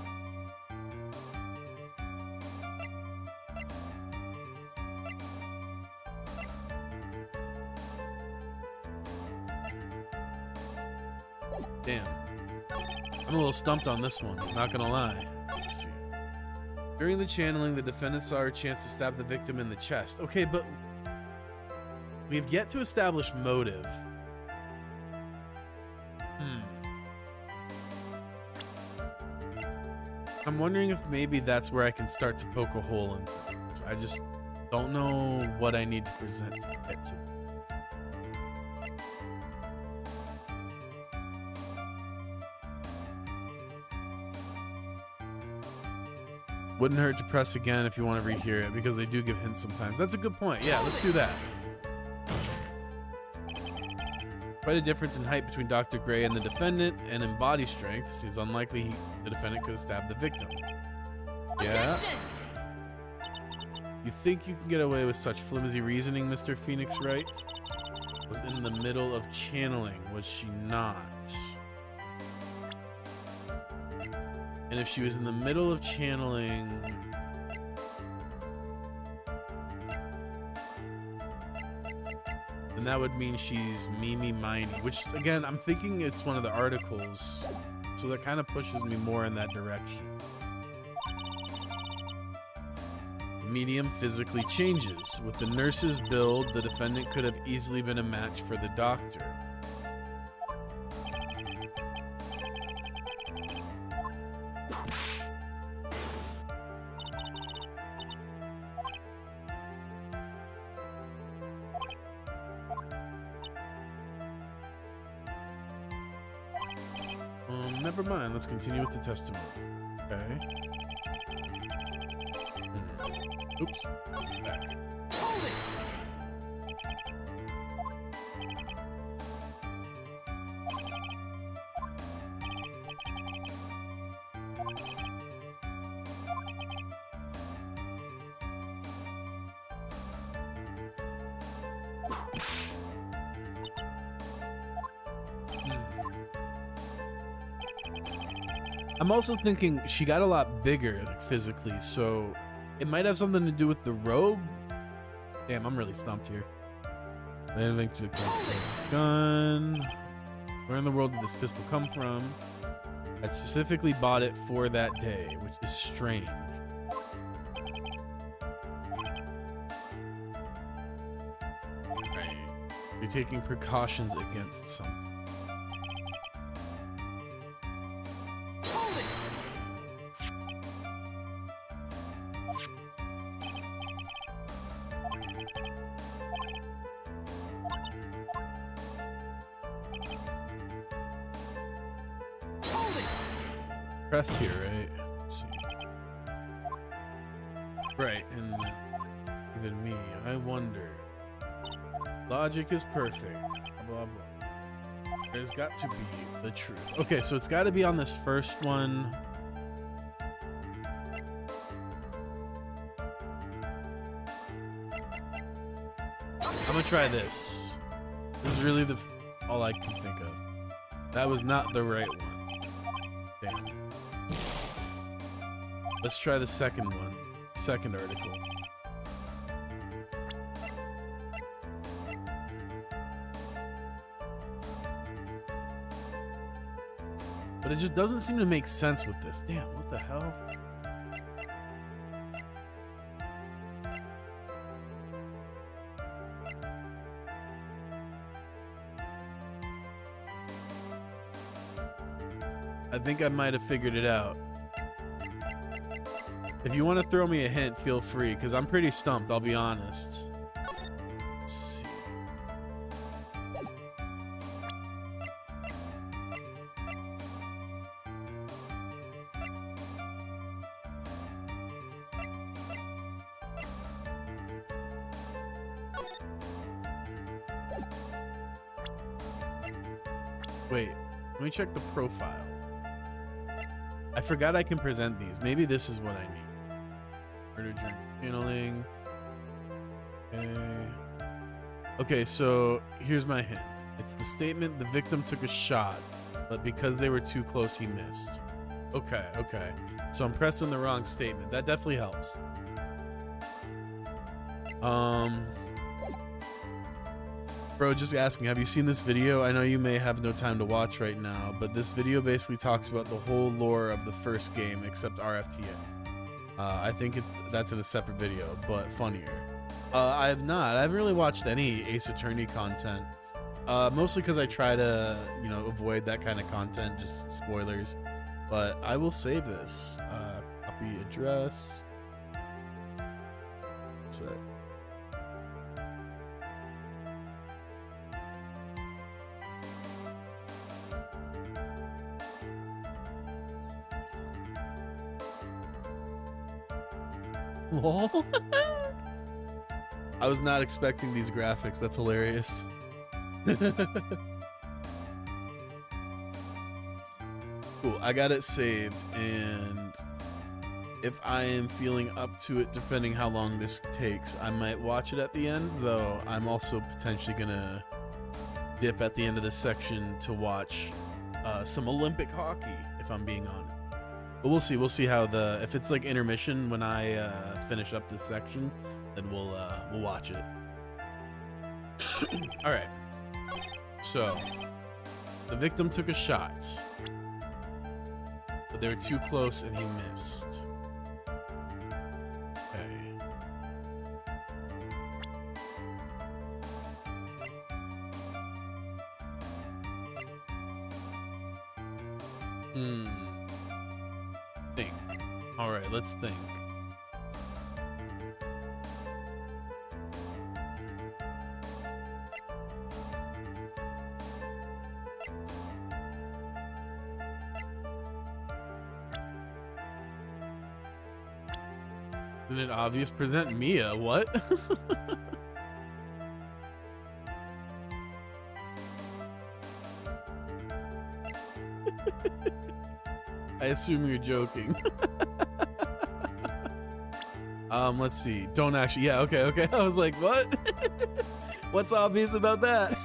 Damn. I'm a little stumped on this one, not gonna lie. Let's see. During the channeling, the defendant saw her chance to stab the victim in the chest. Okay, but we have yet to establish motive. I'm wondering if maybe that's where I can start to poke a hole in things. I just don't know what I need to present to get to. Wouldn't hurt to press again if you want to rehear it, because they do give hints sometimes. That's a good point. Yeah, let's do that. Quite a difference in height between Dr. Gray and the defendant, and in body strength. Seems unlikely the defendant could have stabbed the victim. Yeah. You think you can get away with such flimsy reasoning, Mr. Phoenix Wright? Was in the middle of channeling, was she not? And if she was in the middle of channeling, then that would mean she's Mimi Miney, which again, I'm thinking it's one of the articles, so that kind of pushes me more in that direction. Medium physically changes. With the nurse's build, the defendant could have easily been a match for the doctor. Never mind. Let's continue with the testimony. Okay. Oops. Back. I'm also thinking she got a lot bigger, like, physically, so it might have something to do with the robe. Damn, I'm really stumped here. Link to the gun. Where in the world did this pistol come from? I specifically bought it for that day, which is strange. Right. You're taking precautions against something. Pressed here, right? Let's see. Right, and even me, I wonder. Logic is perfect. Blah, blah. There's got to be the truth. Okay, so it's got to be on this first one. I'm gonna try this. This is really all I can think of. That was not the right one. Damn. Let's try the second one. Second article. But it just doesn't seem to make sense with this. Damn, what the hell? I think I might have figured it out. If you want to throw me a hint, feel free, because I'm pretty stumped, I'll be honest. Let's see. Wait, let me check the profile. I forgot I can present these. Maybe this is what I need. Murder during channeling. Okay, so here's my hint. It's the statement the victim took a shot, but because they were too close, he missed. Okay. So I'm pressing the wrong statement. That definitely helps. Bro, just asking, have you seen this video? I know you may have no time to watch right now, but this video basically talks about the whole lore of the first game except RFTA. I think that's in a separate video, but funnier. I have not. I haven't really watched any Ace Attorney content, mostly because I try to, avoid that kind of content, just spoilers. But I will save this. Copy address. What's that? Lol. I was not expecting these graphics. That's hilarious. Cool. I got it saved, and if I am feeling up to it, depending how long this takes, I might watch it at the end, though I'm also potentially gonna dip at the end of this section to watch some Olympic hockey, if I'm being honest. But we'll see. We'll see how if it's like intermission when I finish up this section, then we'll watch it. All right. So the victim took a shot, but they were too close and he missed. Okay. Think. All right, let's think. Isn't it obvious? Present Mia. What? I assume you're joking. Let's see. Don't actually. Yeah, okay. I was like, what? What's obvious about that?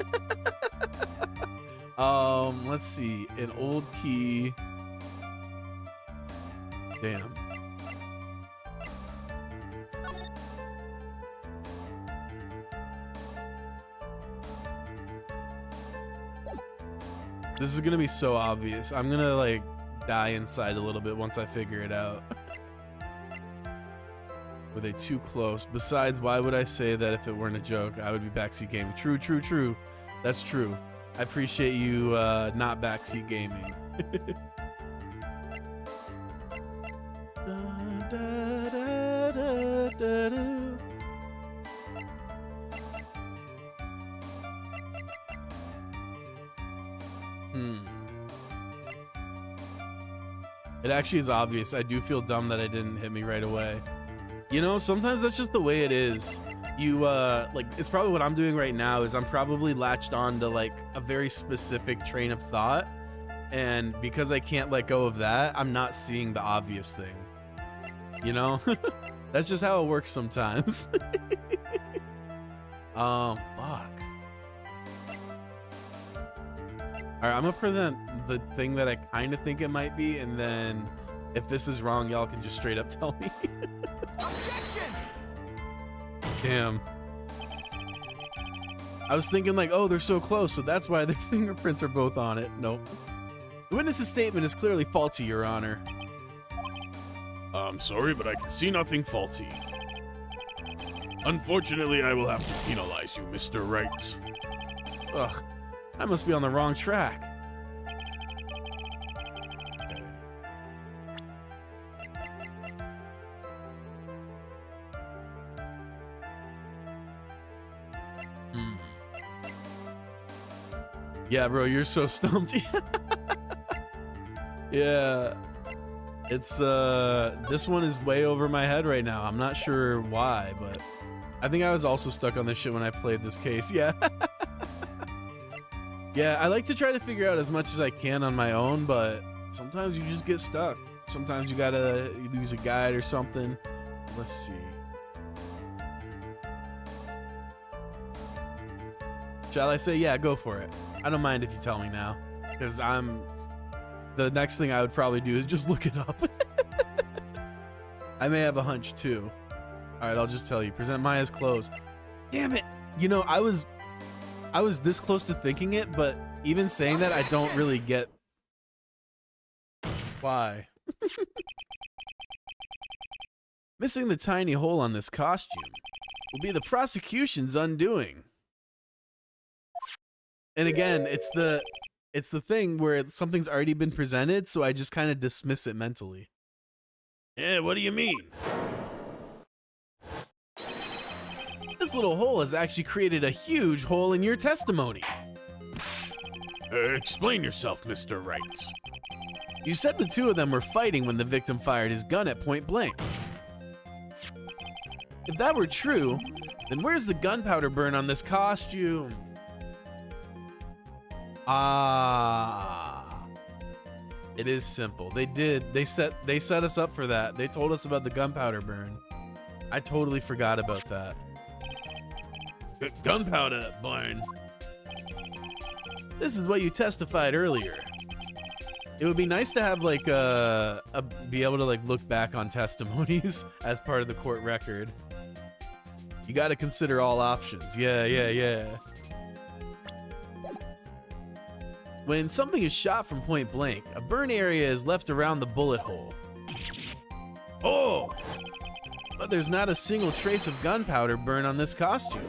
Let's see. An old key. Damn. This is gonna be so obvious. I'm gonna like die inside a little bit once I figure it out. Were they too close? Besides, why would I say that if it weren't a joke? I would be backseat gaming. True. That's true. I appreciate you not backseat gaming. It actually is obvious. I do feel dumb that it didn't hit me right away. You know, sometimes that's just the way it is. You, like, it's probably what I'm doing right now is I'm probably latched on to, like, a very specific train of thought. And because I can't let go of that, I'm not seeing the obvious thing. You know? That's just how it works sometimes. Fuck. Alright, I'm gonna present the thing that I kind of think it might be, and then if this is wrong, y'all can just straight up tell me. Objection! Damn. I was thinking like, oh, they're so close, so that's why their fingerprints are both on it. Nope. The witness's statement is clearly faulty, Your Honor. I'm sorry, but I can see nothing faulty. Unfortunately, I will have to penalize you, Mr. Wright. Ugh, I must be on the wrong track. Yeah, bro, you're so stumped. Yeah. It's, this one is way over my head right now. I'm not sure why, but I think I was also stuck on this shit when I played this case. Yeah. Yeah, I like to try to figure out as much as I can on my own, but sometimes you just get stuck. Sometimes you gotta use a guide or something. Let's see. Shall I say, yeah, go for it. I don't mind if you tell me now, because the next thing I would probably do is just look it up. I may have a hunch too. All right, I'll just tell you. Present Maya's clothes. Damn it. You know, I was this close to thinking it, but even saying that, I don't really get why. Missing the tiny hole on this costume will be the prosecution's undoing. And again, it's the thing where something's already been presented, so I just kind of dismiss it mentally. Yeah, what do you mean? This little hole has actually created a huge hole in your testimony. Explain yourself, Mr. Wright. You said the two of them were fighting when the victim fired his gun at point blank. If that were true, then where's the gunpowder burn on this costume? It is simple. They set us up for that. They told us about the gunpowder burn. I totally forgot about that. Gunpowder burn. This is what you testified earlier. It would be nice to have like be able to like look back on testimonies as part of the court record. You got to consider all options. Yeah. When something is shot from point blank, a burn area is left around the bullet hole. Oh, But there's not a single trace of gunpowder burn on this costume.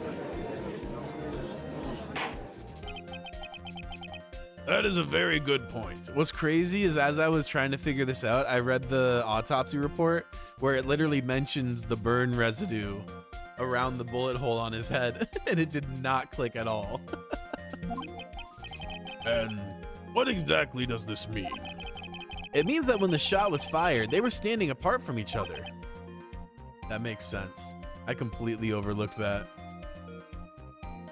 that is a very good point. What's crazy is as I was trying to figure this out, I read the autopsy report where it literally mentions the burn residue around the bullet hole on his head, and it did not click at all. And what exactly does this mean? It means that when the shot was fired, they were standing apart from each other. That makes sense. I completely overlooked that.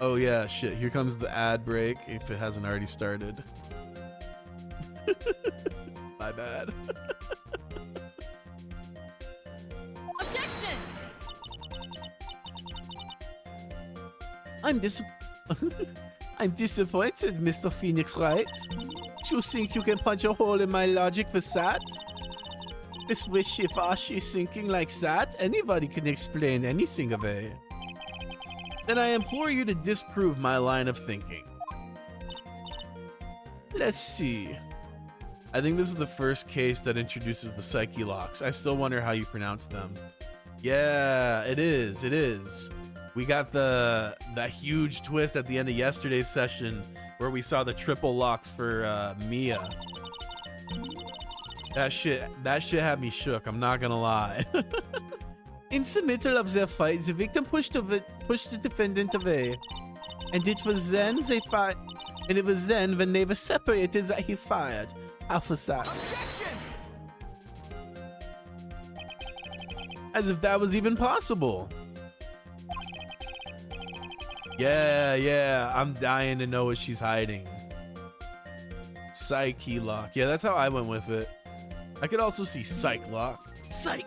Oh yeah, shit, here comes the ad break if it hasn't already started. My bad. Objection! I'm disappointed, Mr. Phoenix Wright. You think you can punch a hole in my logic for that? This wishy-washy thinking like that, anybody can explain anything away. Then I implore you to disprove my line of thinking. Let's see. I think this is the first case that introduces the psyche locks. I still wonder how you pronounce them. Yeah, it is. We got that huge twist at the end of yesterday's session where we saw the triple locks for Mia. That shit had me shook, I'm not gonna lie. In the middle of their fight, the victim pushed the defendant away. And it was then when they were separated that he fired. Half a shot. As if that was even possible. Yeah, I'm dying to know what she's hiding. Psyche lock. Yeah, that's how I went with it. I could also see psych lock. Psych!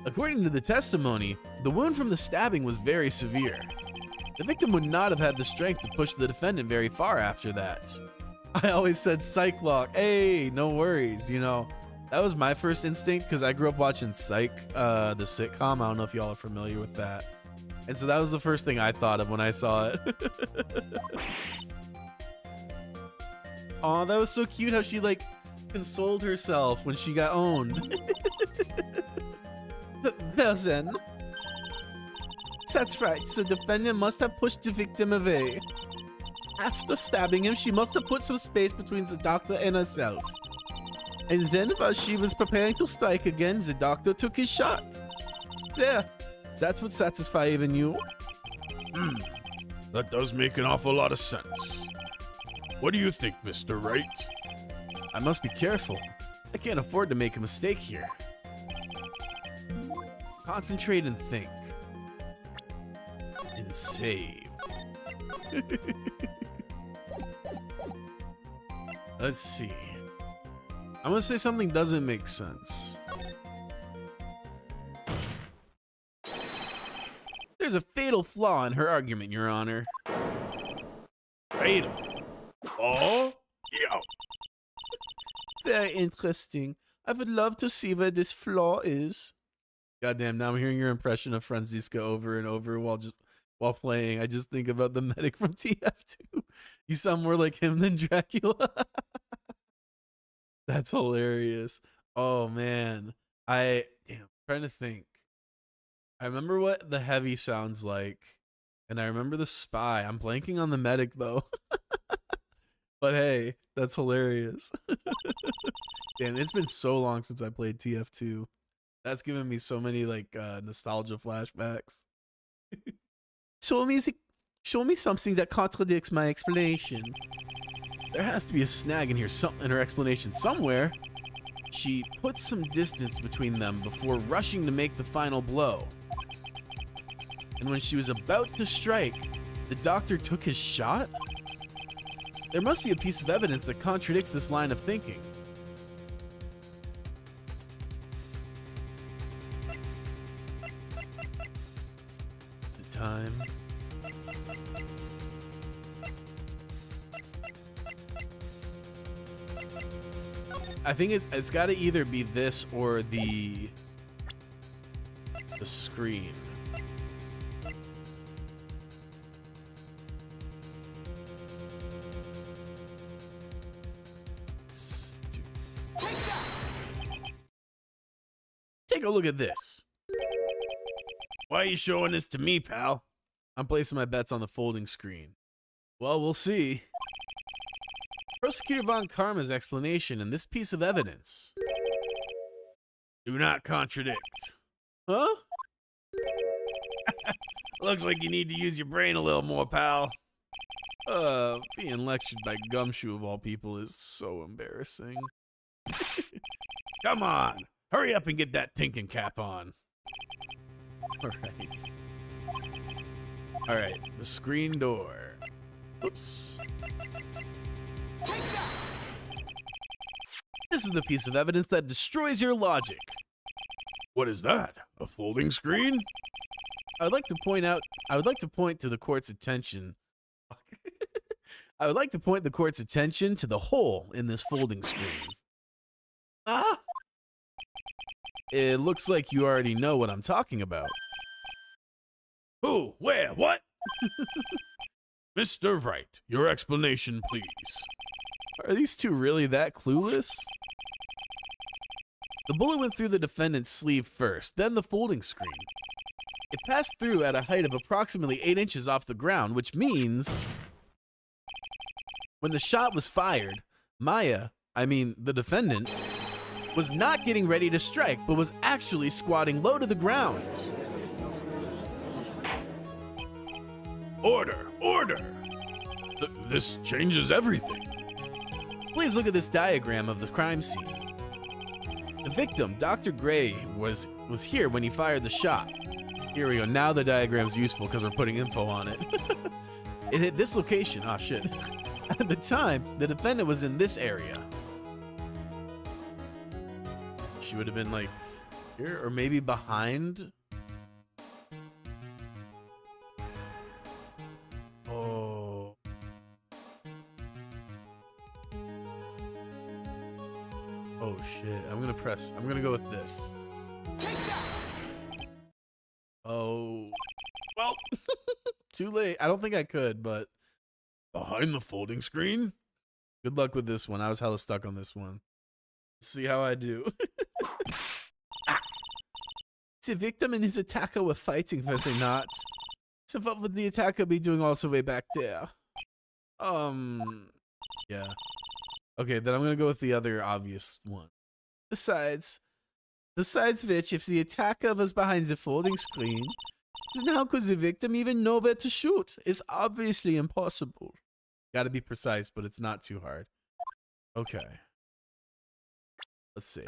According to the testimony, the wound from the stabbing was very severe. The victim would not have had the strength to push the defendant very far after that. I always said psych lock. Hey, no worries, you know. That was my first instinct because I grew up watching Psych, the sitcom. I don't know if y'all are familiar with that. And so that was the first thing I thought of when I saw it. Aw, that was so cute how she like consoled herself when she got owned. Well then. That's right, the defendant must have pushed the victim away. After stabbing him, she must have put some space between the doctor and herself. And then, while she was preparing to strike again, the doctor took his shot. There, that would satisfy even you. That does make an awful lot of sense. What do you think, Mr. Wright? I must be careful. I can't afford to make a mistake here. Concentrate and think. And save. Let's see. I'm gonna say something doesn't make sense. There's a fatal flaw in her argument, Your Honor. Fatal. Oh? Yeah. Very interesting. I would love to see where this flaw is. Goddamn, now I'm hearing your impression of Franziska over and over while playing. I just think about the medic from TF2. You sound more like him than Dracula. That's hilarious. Oh man. I'm trying to think. I remember what the heavy sounds like. And I remember the spy. I'm blanking on the medic though. But hey, that's hilarious. Damn, it's been so long since I played TF2. That's given me so many like nostalgia flashbacks. Show me something that contradicts my explanation. There has to be a snag in here, in her explanation somewhere. She put some distance between them before rushing to make the final blow. And when she was about to strike, the doctor took his shot? There must be a piece of evidence that contradicts this line of thinking. The time. I think it's got to either be this or the screen. Take a look at this. Why are you showing this to me, pal? I'm placing my bets on the folding screen. Well, we'll see. Prosecutor Von Karma's explanation and this piece of evidence. Do not contradict. Huh? Looks like you need to use your brain a little more, pal. Being lectured by Gumshoe of all people is so embarrassing. Come on, hurry up and get that thinking cap on. Alright, the screen door. Oops. This is the piece of evidence that destroys your logic. What is that? A folding screen? I would like to point to the court's attention. I would like to point the court's attention to the hole in this folding screen. Ah! It looks like you already know what I'm talking about. Who? Where? What? Mr. Wright, your explanation, please. Are these two really that clueless? The bullet went through the defendant's sleeve first, then the folding screen. It passed through at a height of approximately 8 inches off the ground, which means when the shot was fired, Maya, the defendant, was not getting ready to strike, but was actually squatting low to the ground. Order! Order! This changes everything. Please look at this diagram of the crime scene. The victim, Dr. Gray, was here when he fired the shot. Here we go. Now the diagram's useful because we're putting info on it. It hit this location. Oh, shit. At the time, the defendant was in this area. She would have been like here or maybe behind. Oh. Oh shit. I'm gonna go with this. Oh. Well, too late. I don't think I could, but behind the folding screen? Good luck with this one. I was hella stuck on this one. Let's see how I do. The victim and his attacker were fighting, was they not? So what would the attacker be doing also way back there? Yeah. Okay, then I'm gonna go with the other obvious one. Besides which, if the attacker was behind the folding screen, then how could the victim even know where to shoot? It's obviously impossible. Gotta be precise, but it's not too hard. Okay. Let's see.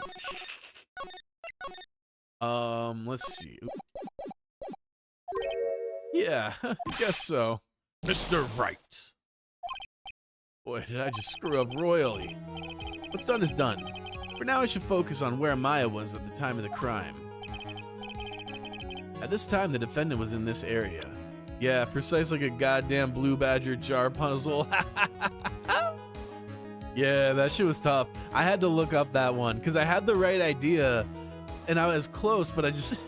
Let's see. Yeah, I guess so. Mr. Wright. Boy, did I just screw up royally. What's done is done. For now, I should focus on where Maya was at the time of the crime. At this time, the defendant was in this area. Yeah, precise like a goddamn Blue Badger jar puzzle. Yeah, that shit was tough. I had to look up that one because I had the right idea and I was close, but I just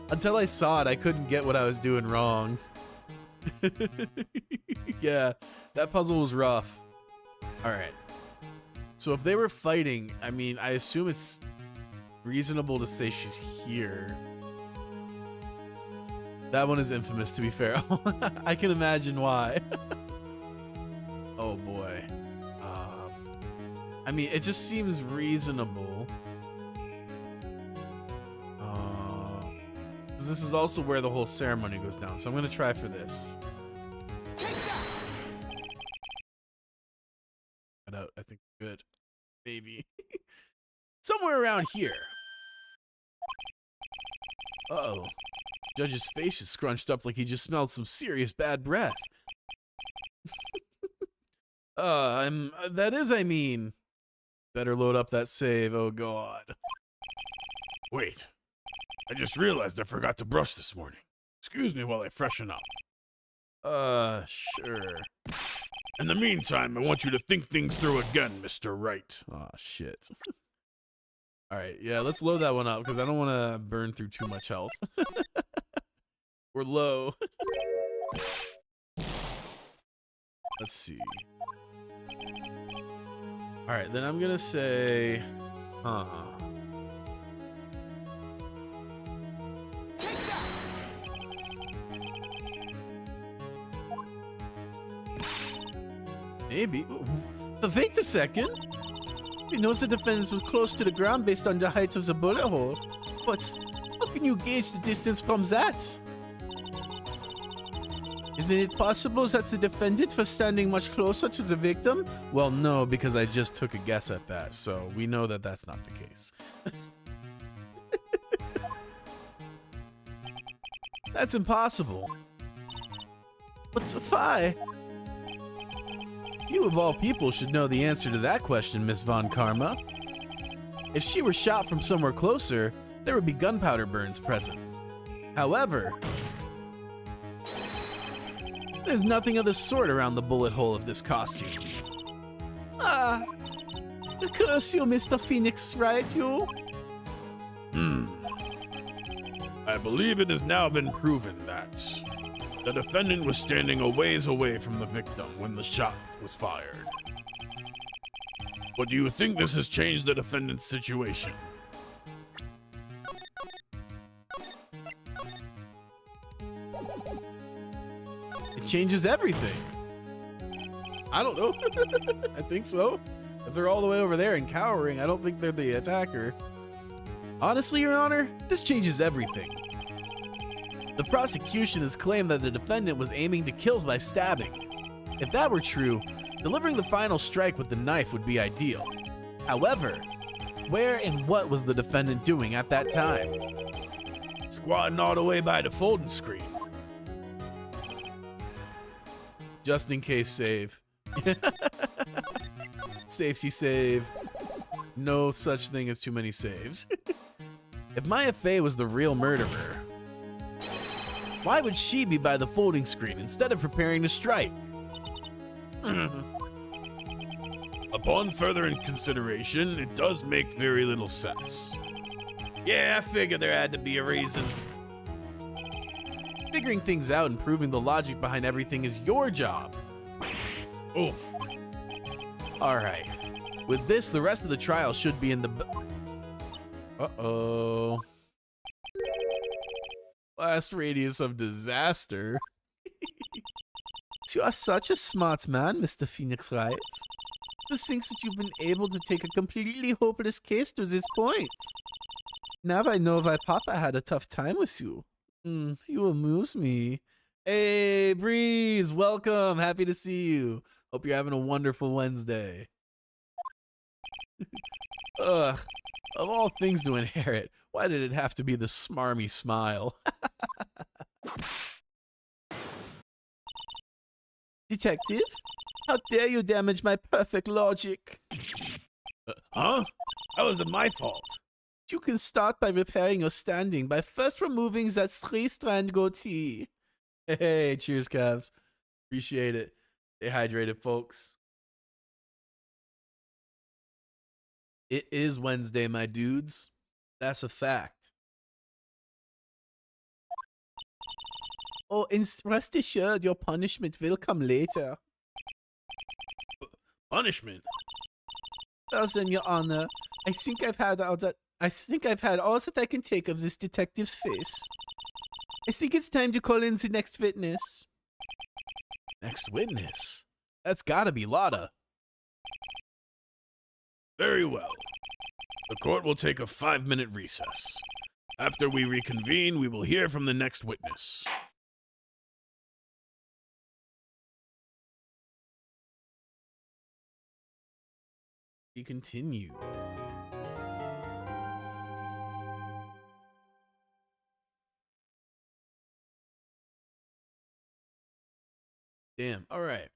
until I saw it, I couldn't get what I was doing wrong. Yeah, that puzzle was rough. All right. So if they were fighting, I mean, I assume it's reasonable to say she's here. That one is infamous, to be fair. I can imagine why. Oh boy. I mean, it just seems reasonable. 'Cause this is also where the whole ceremony goes down, so I'm gonna try for this. I think good. Maybe. Somewhere around here. Uh-oh. Judge's face is scrunched up like he just smelled some serious bad breath. I mean. Better load up that save, oh god. Wait. I just realized I forgot to brush this morning. Excuse me while I freshen up. Sure. In the meantime, I want you to think things through again, Mr. Wright. Aw, shit. Alright, yeah, let's load that one up, because I don't want to burn through too much health. We're low. Let's see. Alright, then I'm gonna say... Maybe. But wait a second. He knows the defendant was close to the ground based on the height of the bullet hole. But how can you gauge the distance from that? Isn't it possible that the defendant was standing much closer to the victim? Well, no, because I just took a guess at that, so we know that that's not the case. That's impossible. But Sophie, you of all people should know the answer to that question, Miss Von Karma. If she were shot from somewhere closer, there would be gunpowder burns present. However, there's nothing of the sort around the bullet hole of this costume. Ah, curse you, Mr. Phoenix, right, you? I believe it has now been proven that the defendant was standing a ways away from the victim when the shot was fired. But do you think this has changed the defendant's situation? It changes everything. I don't know. I think so. If they're all the way over there and cowering, I don't think they're the attacker. Honestly, Your Honor, this changes everything. The prosecution has claimed that the defendant was aiming to kill by stabbing. If that were true, delivering the final strike with the knife would be ideal. However, where and what was the defendant doing at that time? Squatting all the way by the folding screen. Just in case save. Safety save. No such thing as too many saves. If Maya Fey was the real murderer, why would she be by the folding screen instead of preparing to strike? Upon further consideration, it does make very little sense. Yeah, I figured there had to be a reason. Figuring things out and proving the logic behind everything is your job. Oof. Alright. With this, the rest of the trial should be in the... Uh-oh. Last radius of disaster. You are such a smart man, Mr. Phoenix Wright. Who thinks that you've been able to take a completely hopeless case to this point? Now I know why Papa had a tough time with you. You amuse me. Hey, Breeze, welcome. Happy to see you. Hope you're having a wonderful Wednesday. Ugh, of all things to inherit, why did it have to be the smarmy smile? Detective, how dare you damage my perfect logic? Huh? How is it my fault? You can start by repairing your standing by first removing that three-strand goatee. Hey, cheers, Cavs. Appreciate it. Stay hydrated, folks. It is Wednesday, my dudes. That's a fact. Oh, and rest assured, your punishment will come later. Punishment? Well then, Your Honor, I think I've had all that I can take of this detective's face. I think it's time to call in the next witness. Next witness? That's gotta be Lotta. Very well. The court will take a 5-minute recess. After we reconvene, we will hear from the next witness. He continued. Damn. All right.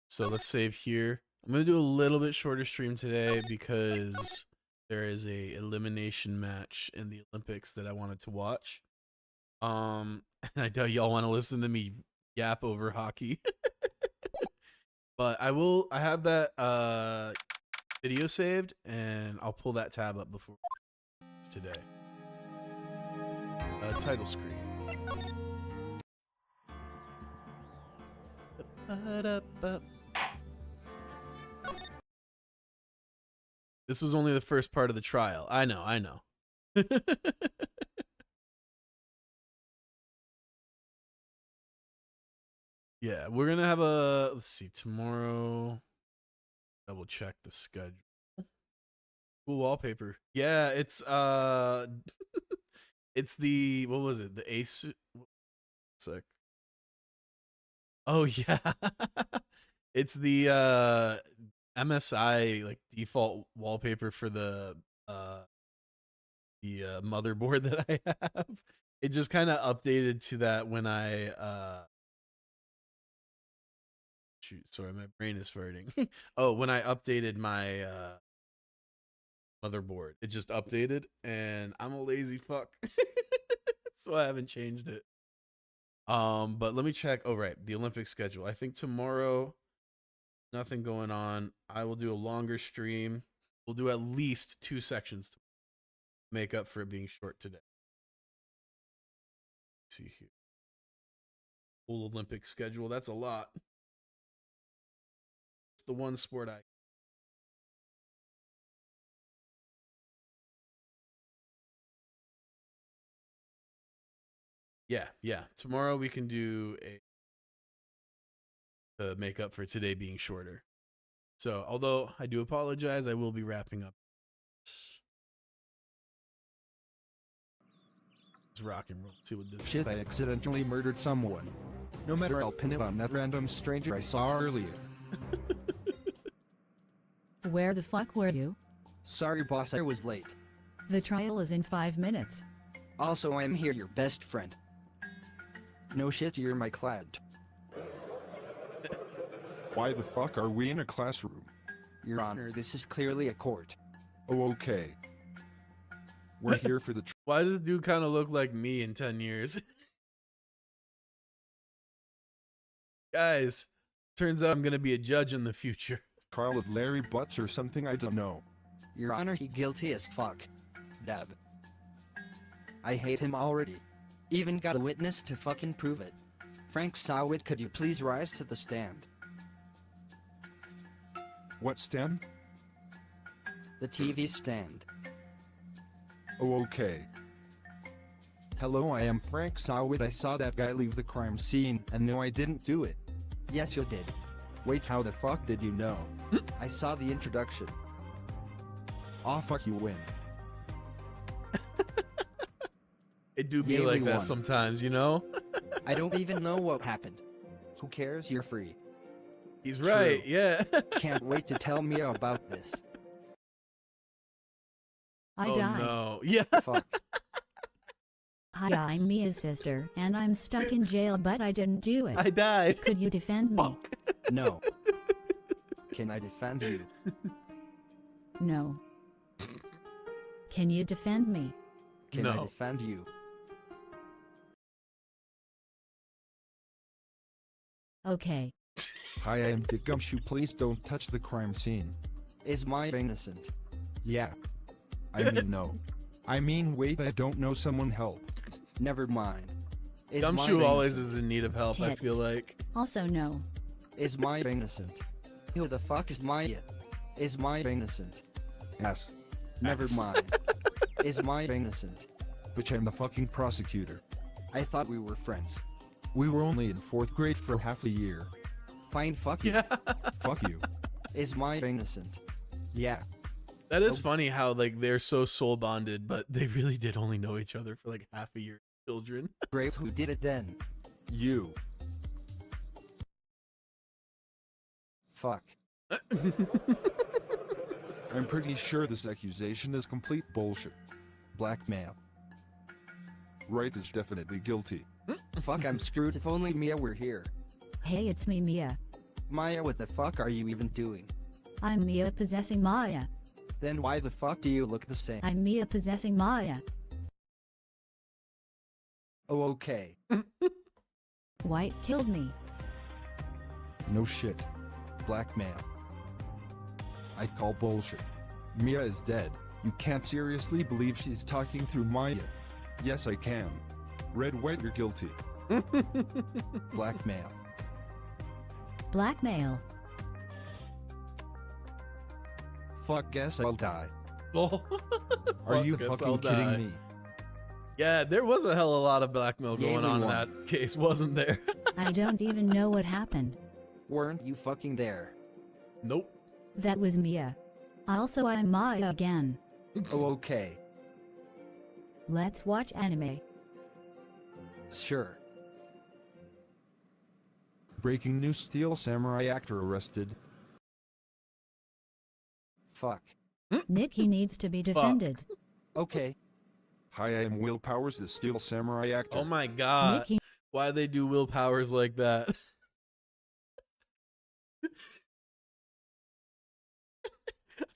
So let's save here. I'm gonna do a little bit shorter stream today because there is a elimination match in the Olympics that I wanted to watch. And I know y'all want to listen to me yap over hockey. But I have that video saved, and I'll pull that tab up before today. Title screen. This was only the first part of the trial. I know. Yeah, we're gonna have let's see, tomorrow. Double check the schedule. Cool wallpaper. Yeah, it's it's the, what was it? The Ace. Sick. Oh yeah. It's the MSI like default wallpaper for the motherboard that I have. It just kind of updated to that when I shoot, sorry, my brain is farting. Oh, when I updated my motherboard, it just updated, and I'm a lazy fuck. So I haven't changed it. But let me check. Oh, right, the Olympic schedule. I think tomorrow, nothing going on. I will do a longer stream. We'll do at least 2 sections to make up for it being short today. Let's see here. Full Olympic schedule. That's a lot. It's the one sport I. Yeah. Tomorrow we can do to make up for today being shorter. So, although I do apologize, I will be wrapping up. Let's rock and roll. See what this Shit, I accidentally murdered someone. No matter, I'll pin it on that random stranger I saw earlier. Where the fuck were you? Sorry boss, I was late. The trial is in 5 minutes. Also, I'm here, your best friend. No shit, you're my client. Why the fuck are we in a classroom? Your Honor, this is clearly a court. Oh, okay. We're here for the Why does this dude kind of look like me in 10 years? Guys, turns out I'm going to be a judge in the future. trial of Larry Butts or something, I don't know. Your Honor, he guilty as fuck. Deb. I hate him already. Even got a witness to fucking prove it. Frank Sawit, could you please rise to the stand? What stand? The TV stand. Oh, okay. Hello, I am Frank Sawit. I saw that guy leave the crime scene, and no, I didn't do it. Yes, you did. Wait, how the fuck did you know? I saw the introduction. Aw, fuck, you win. It do be Yay, like we that won. sometimes, you know? I don't even know what happened. Who cares? You're free. He's True. right, yeah. Can't wait to tell Mia about this. I Oh died. no. Yeah. Fuck. Hi, I'm Mia's sister, and I'm stuck in jail, but I didn't do it. I died. Could you defend me? No. Can I defend you? No. Can you defend me? Can I No. defend you? Okay. Hi, I am Dick Gumshoe. Please don't touch the crime scene. Is Maya innocent? Yeah. I mean, no. I mean, wait, I don't know, someone help. Never mind. Is Gumshoe Maya always innocent? is in need of help, I feel Tits. like. Also, no. Is Maya innocent? Who the fuck is Maya? Is Maya innocent? Ass. Never Ass. mind. Is Maya innocent? Bitch, I'm the fucking prosecutor. I thought we were friends. We were only in 4th grade for half a year. Fine, fuck you. Yeah. Fuck you. Is Maya innocent? Yeah. That is funny how like they're so soul bonded, but they really did only know each other for like half a year. Children. Great. Who did it then? You. Fuck. I'm pretty sure this accusation is complete bullshit. Blackmail. Wright is definitely guilty. Fuck, I'm screwed. If only Mia were here. Hey, it's me, Mia. Maya, what the fuck are you even doing? I'm Mia possessing Maya. Then why the fuck do you look the same? I'm Mia possessing Maya. Oh, okay. White killed me. No shit. Blackmail. I call bullshit. Mia is dead. You can't seriously believe she's talking through Maya. Yes, I can. Red White, you're guilty. Blackmail. Blackmail. Fuck, guess I'll die. Oh. Are you Fuck, guess fucking I'll kidding die. me? Yeah, there was a hell of a lot of blackmail Yeah, going we on in won. that case, wasn't there? I don't even know what happened. Weren't you fucking there? Nope. That was Mia. Also, I'm Maya again. Oh, okay. Let's watch anime. Sure. Breaking news: Steel Samurai actor arrested. Fuck. Nikki needs to be defended. Okay. Hi, I am Will Powers, the Steel Samurai actor. Oh my god. Nikki, Why they do Will Powers like that?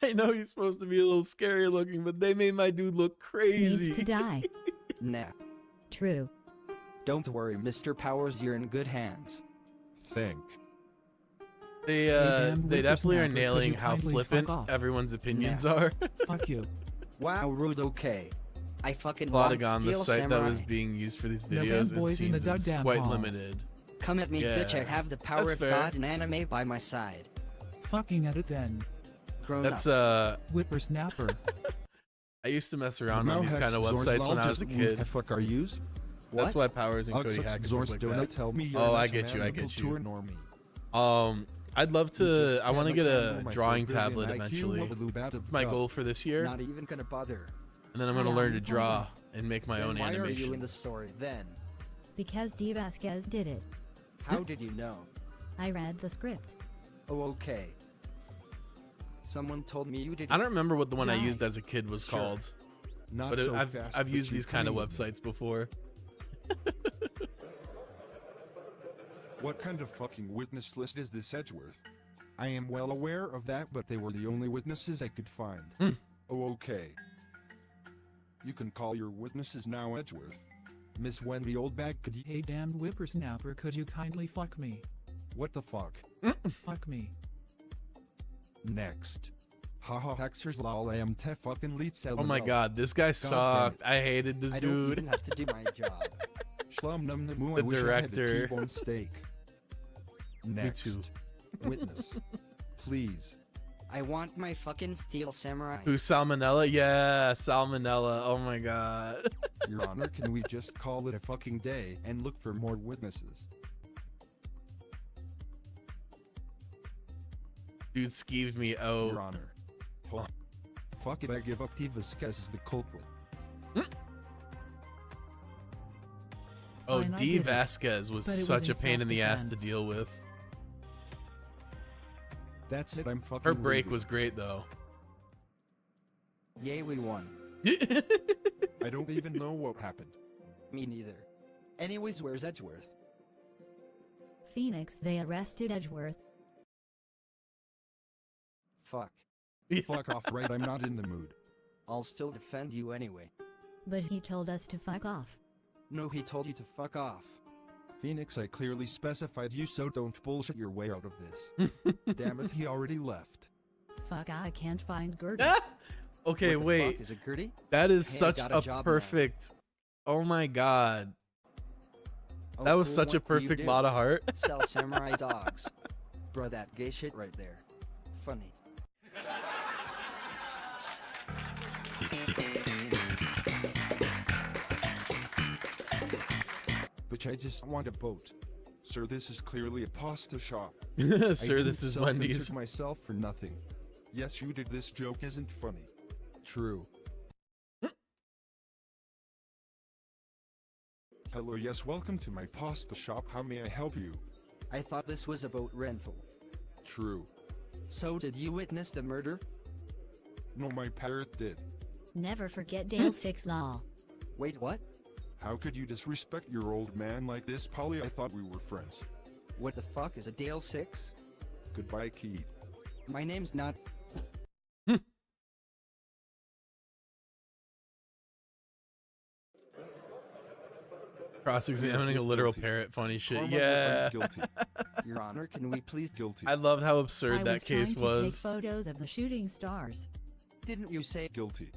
I know he's supposed to be a little scary looking, but they made my dude look crazy. needs to die. Nah. True. Don't worry, Mr. Powers, you're in good hands. Think. They damn they definitely are whippersnapper, could nailing you how kindly flippant fuck off? everyone's opinions are. Fuck you. Wow, rude, okay. I fucking want Plotagon, the Steel site Samurai. that was being used for these The videos and fanboys in the scenes is goddamn quite halls. limited. Come at me, bitch, I Yeah. have the power That's of fair. God and anime by my side. Fucking at it then. Grown That's up. Whippersnapper. I used to mess around on these kind of websites when I was a kid. The fuck are yous? That's why Powers and Cody Uxux Hack and stuff Zorz, like do that. not tell me you're Oh, not I a get you, I man get to you. ignore me. I'd love You to. just I want to cannot get handle a my drawing 4 billion tablet IQ eventually. of a Lubat It's my dub. goal for this year, Not even gonna bother. and then I'm gonna Yeah, learn to I'm draw promise. and make my Then own why are you in the animations. story then? Because D. Vasquez did it. How did you know? I read the script. Oh, okay. Someone told me you did. I don't remember what the one I Die. used as a kid was Sure. called, Not but so I've fast, I've but used you're these kind of coming with me. websites before. What kind of fucking witness list is this, Edgeworth? I am well aware of that, but they were the only witnesses I could find. Oh, okay. You can call your witnesses now, Edgeworth. Miss Wendy Oldbag, could you— Hey damned whippersnapper, could you kindly fuck me? What the fuck? Fuck me. Next. Haha Hexers lol I am te fucking leets Oh my god, this guy damn it. sucked. I hated this I don't dude. even have to do my job. Shlum num namu, The I wish I had a director. T-bone steak. Next. too. Witness. Please. I want my fucking Steel Samurai. Who, Salmonella? Yeah, Salmonella. Oh my god. Your Honor, can we just call it a fucking day and look for more witnesses? Dude skeeved me Your out. Honor. Huh. Fuck it, I give up. T. Vasquez is the culprit. Oh, Fine, I D. did it. Vasquez was But it was such a in pain in the ass to self-defense. deal with. That's it, I'm fucking Her break leaving. was great though. Yay, we won. I don't even know what happened. Me neither. Anyways, where's Edgeworth? Phoenix, they arrested Edgeworth. Fuck. Fuck off, right? I'm not in the mood. I'll still defend you anyway. But he told us to fuck off. No, he told you to fuck off. Phoenix, I clearly specified you, so don't bullshit your way out of this. Damn it, he already left. Fuck, I can't find Gertie. Okay, What the wait. fuck, is it Gertie? That is Hey, I such got a a job now. perfect. Oh my god. Oh, That was cool, such a what do you perfect do? lot of heart. Sell samurai dogs. Bro, that gay shit right there. Funny. Bitch, I just want a boat. Sir, this is clearly a pasta shop. I Sir, didn't this is self-insert Wendy's. myself for nothing. Yes, you did. This joke isn't funny. True. Hello, yes, welcome to my pasta shop. How may I help you? I thought this was about rental. True. So did you witness the murder? No, my parrot did. Never forget Dale 6 law. Wait, what? How could you disrespect your old man like this, Polly? I thought we were friends. What the fuck is a Dale 6? Goodbye, Keith. My name's not. Cross-examining a literal Guilty. parrot, funny shit. Karma, Yeah. I'm guilty. Your Honor, can we please? Guilty. I loved how absurd I that was case trying to take was. photos of the shooting stars. Didn't you say? Guilty.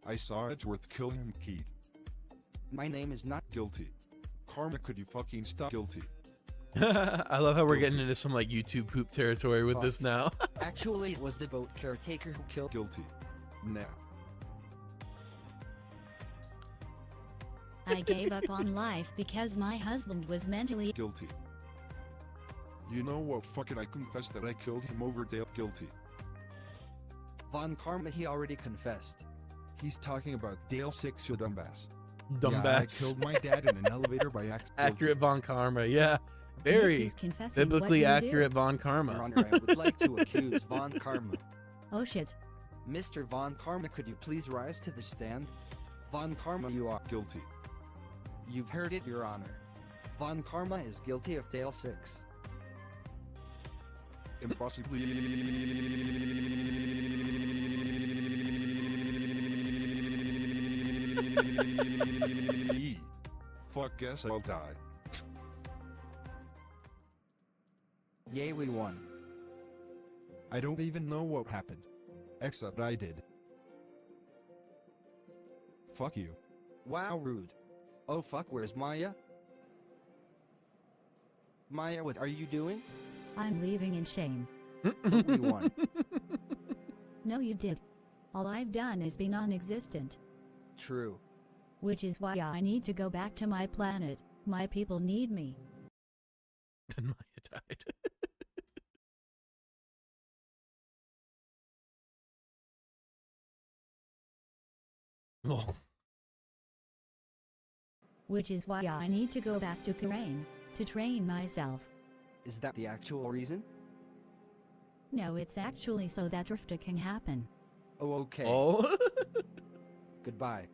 I saw Edgeworth kill him, Keith. My name is not. Guilty. Karma, could you fucking stop? Guilty. I love how we're getting Guilty. into some like YouTube poop territory with Fuck. this now. Actually, it was the boat caretaker who killed. Guilty. Nah. I gave up on life because my husband was mentally. Guilty. You know what? Fuck it, I confess that I killed him over Dale. Guilty. Von Karma, he already confessed. He's talking about Dale 6, you dumbass. Yeah, I Dumbass. killed my dad in an elevator by accident. Accurate Von Karma. Yeah. Nick Very is confessing. What biblically did you do? accurate Von Your Karma. Honor, I would like to accuse Von Karma. Oh shit. Mr. Von Karma, could you please rise to the stand? Von Karma, you are. Guilty. You've heard it, Your Honor. Von Karma is guilty of Dale 6. Impossibly. Fuck, guess I'll die. Yay, we won. I don't even know what happened. Except I did. Fuck you. Wow, rude. Oh fuck, where's Maya? Maya, what are you doing? I'm leaving in shame. But we won. No, you did. All I've done is be non-existent. True. Which is why I need to go back to my planet. My people need me. Then Maya died. Oh. Which is why I need to go back to Karain to train myself. Is that the actual reason? No, it's actually so that Rifta can happen. Oh, okay. Oh. Goodbye.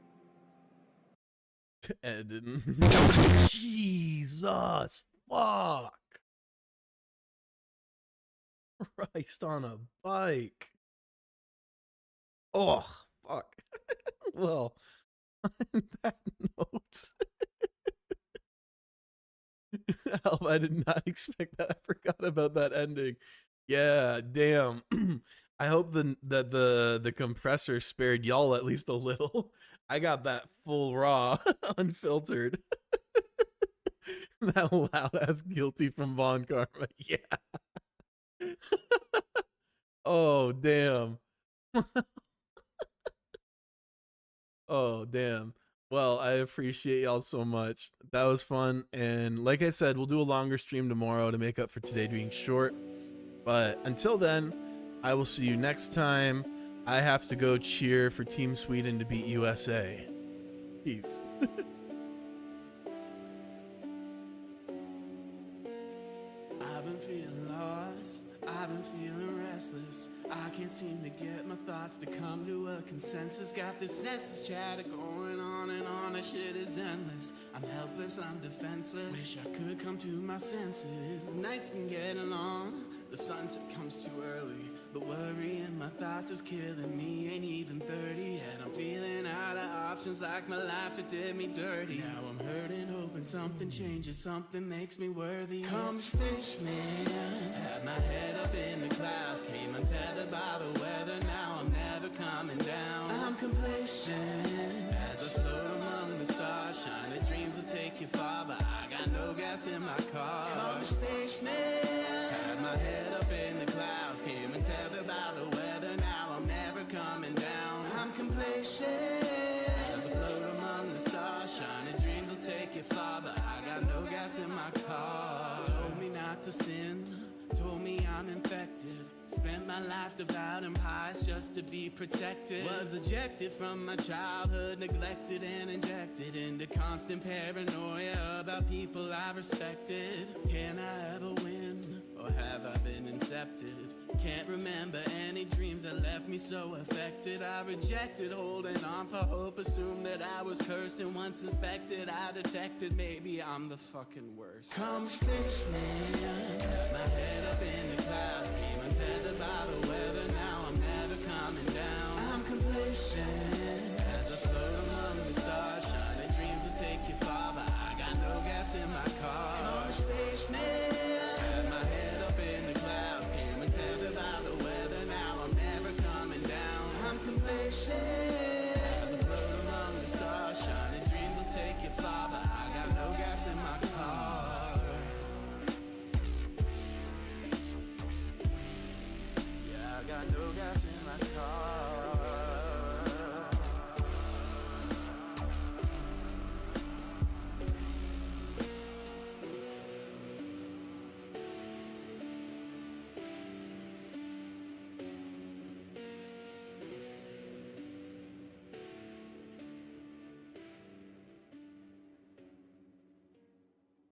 Ed didn't. Jesus. Fuck. Christ on a bike. Oh, fuck. Well, on that note. Help, I did not expect that. I forgot about that ending. Yeah, damn. I hope that the compressor spared y'all at least a little. I got that full raw, unfiltered. That loud ass guilty from Von Karma. Yeah. Oh, damn. Oh, damn. Well, I appreciate y'all so much. That was fun. And like I said, we'll do a longer stream tomorrow to make up for today being short. But until then, I will see you next time. I have to go cheer for Team Sweden to beat USA. Peace. I've been feeling lost, I've been feeling restless. I can't seem to get my thoughts to come to a consensus. Got this senseless chatter going on and on, that shit is endless. I'm helpless, I'm defenseless. Wish I could come to my senses. The night's been getting long, the sunset comes too early. The worry in my thoughts is killing me. Ain't even 30 yet, I'm feeling out of options, like my life, it did me dirty. Now I'm hurting, hoping something changes, something makes me worthy. Come spaceman, had my head up in the clouds, came untethered by the weather. Now I'm never coming down. I'm complacent as I float among the stars. Shining dreams will take you far, but I got no gas in my car. Come spaceman, had my head up in the clouds, came untethered by the weather. Now I'm never coming down. I'm complacent as I float among the stars. Shining dreams will take you far, but I got no gas in my car. Told me not to sin, told me I'm infected. Spent my life devouring pies just to be protected. Was ejected from my childhood, neglected and injected into constant paranoia about people I respected. Can I ever win, or have I been incepted? Can't remember any dreams that left me so affected. I rejected holding on for hope, assumed that I was cursed, and once inspected I detected maybe I'm the fucking worst. Come spaceman, had my head up in the clouds, came untethered by the weather, now I'm never coming down. I'm complacent as I float among the stars, shining dreams will take you far, but I got no gas in my car. Come spaceman, had my head up in the clouds, came untethered by the weather, now I'm never coming down. I'm complacent as I float among the stars, shining dreams will take you far, but I got no gas in my car. Yeah, I got no gas in my car.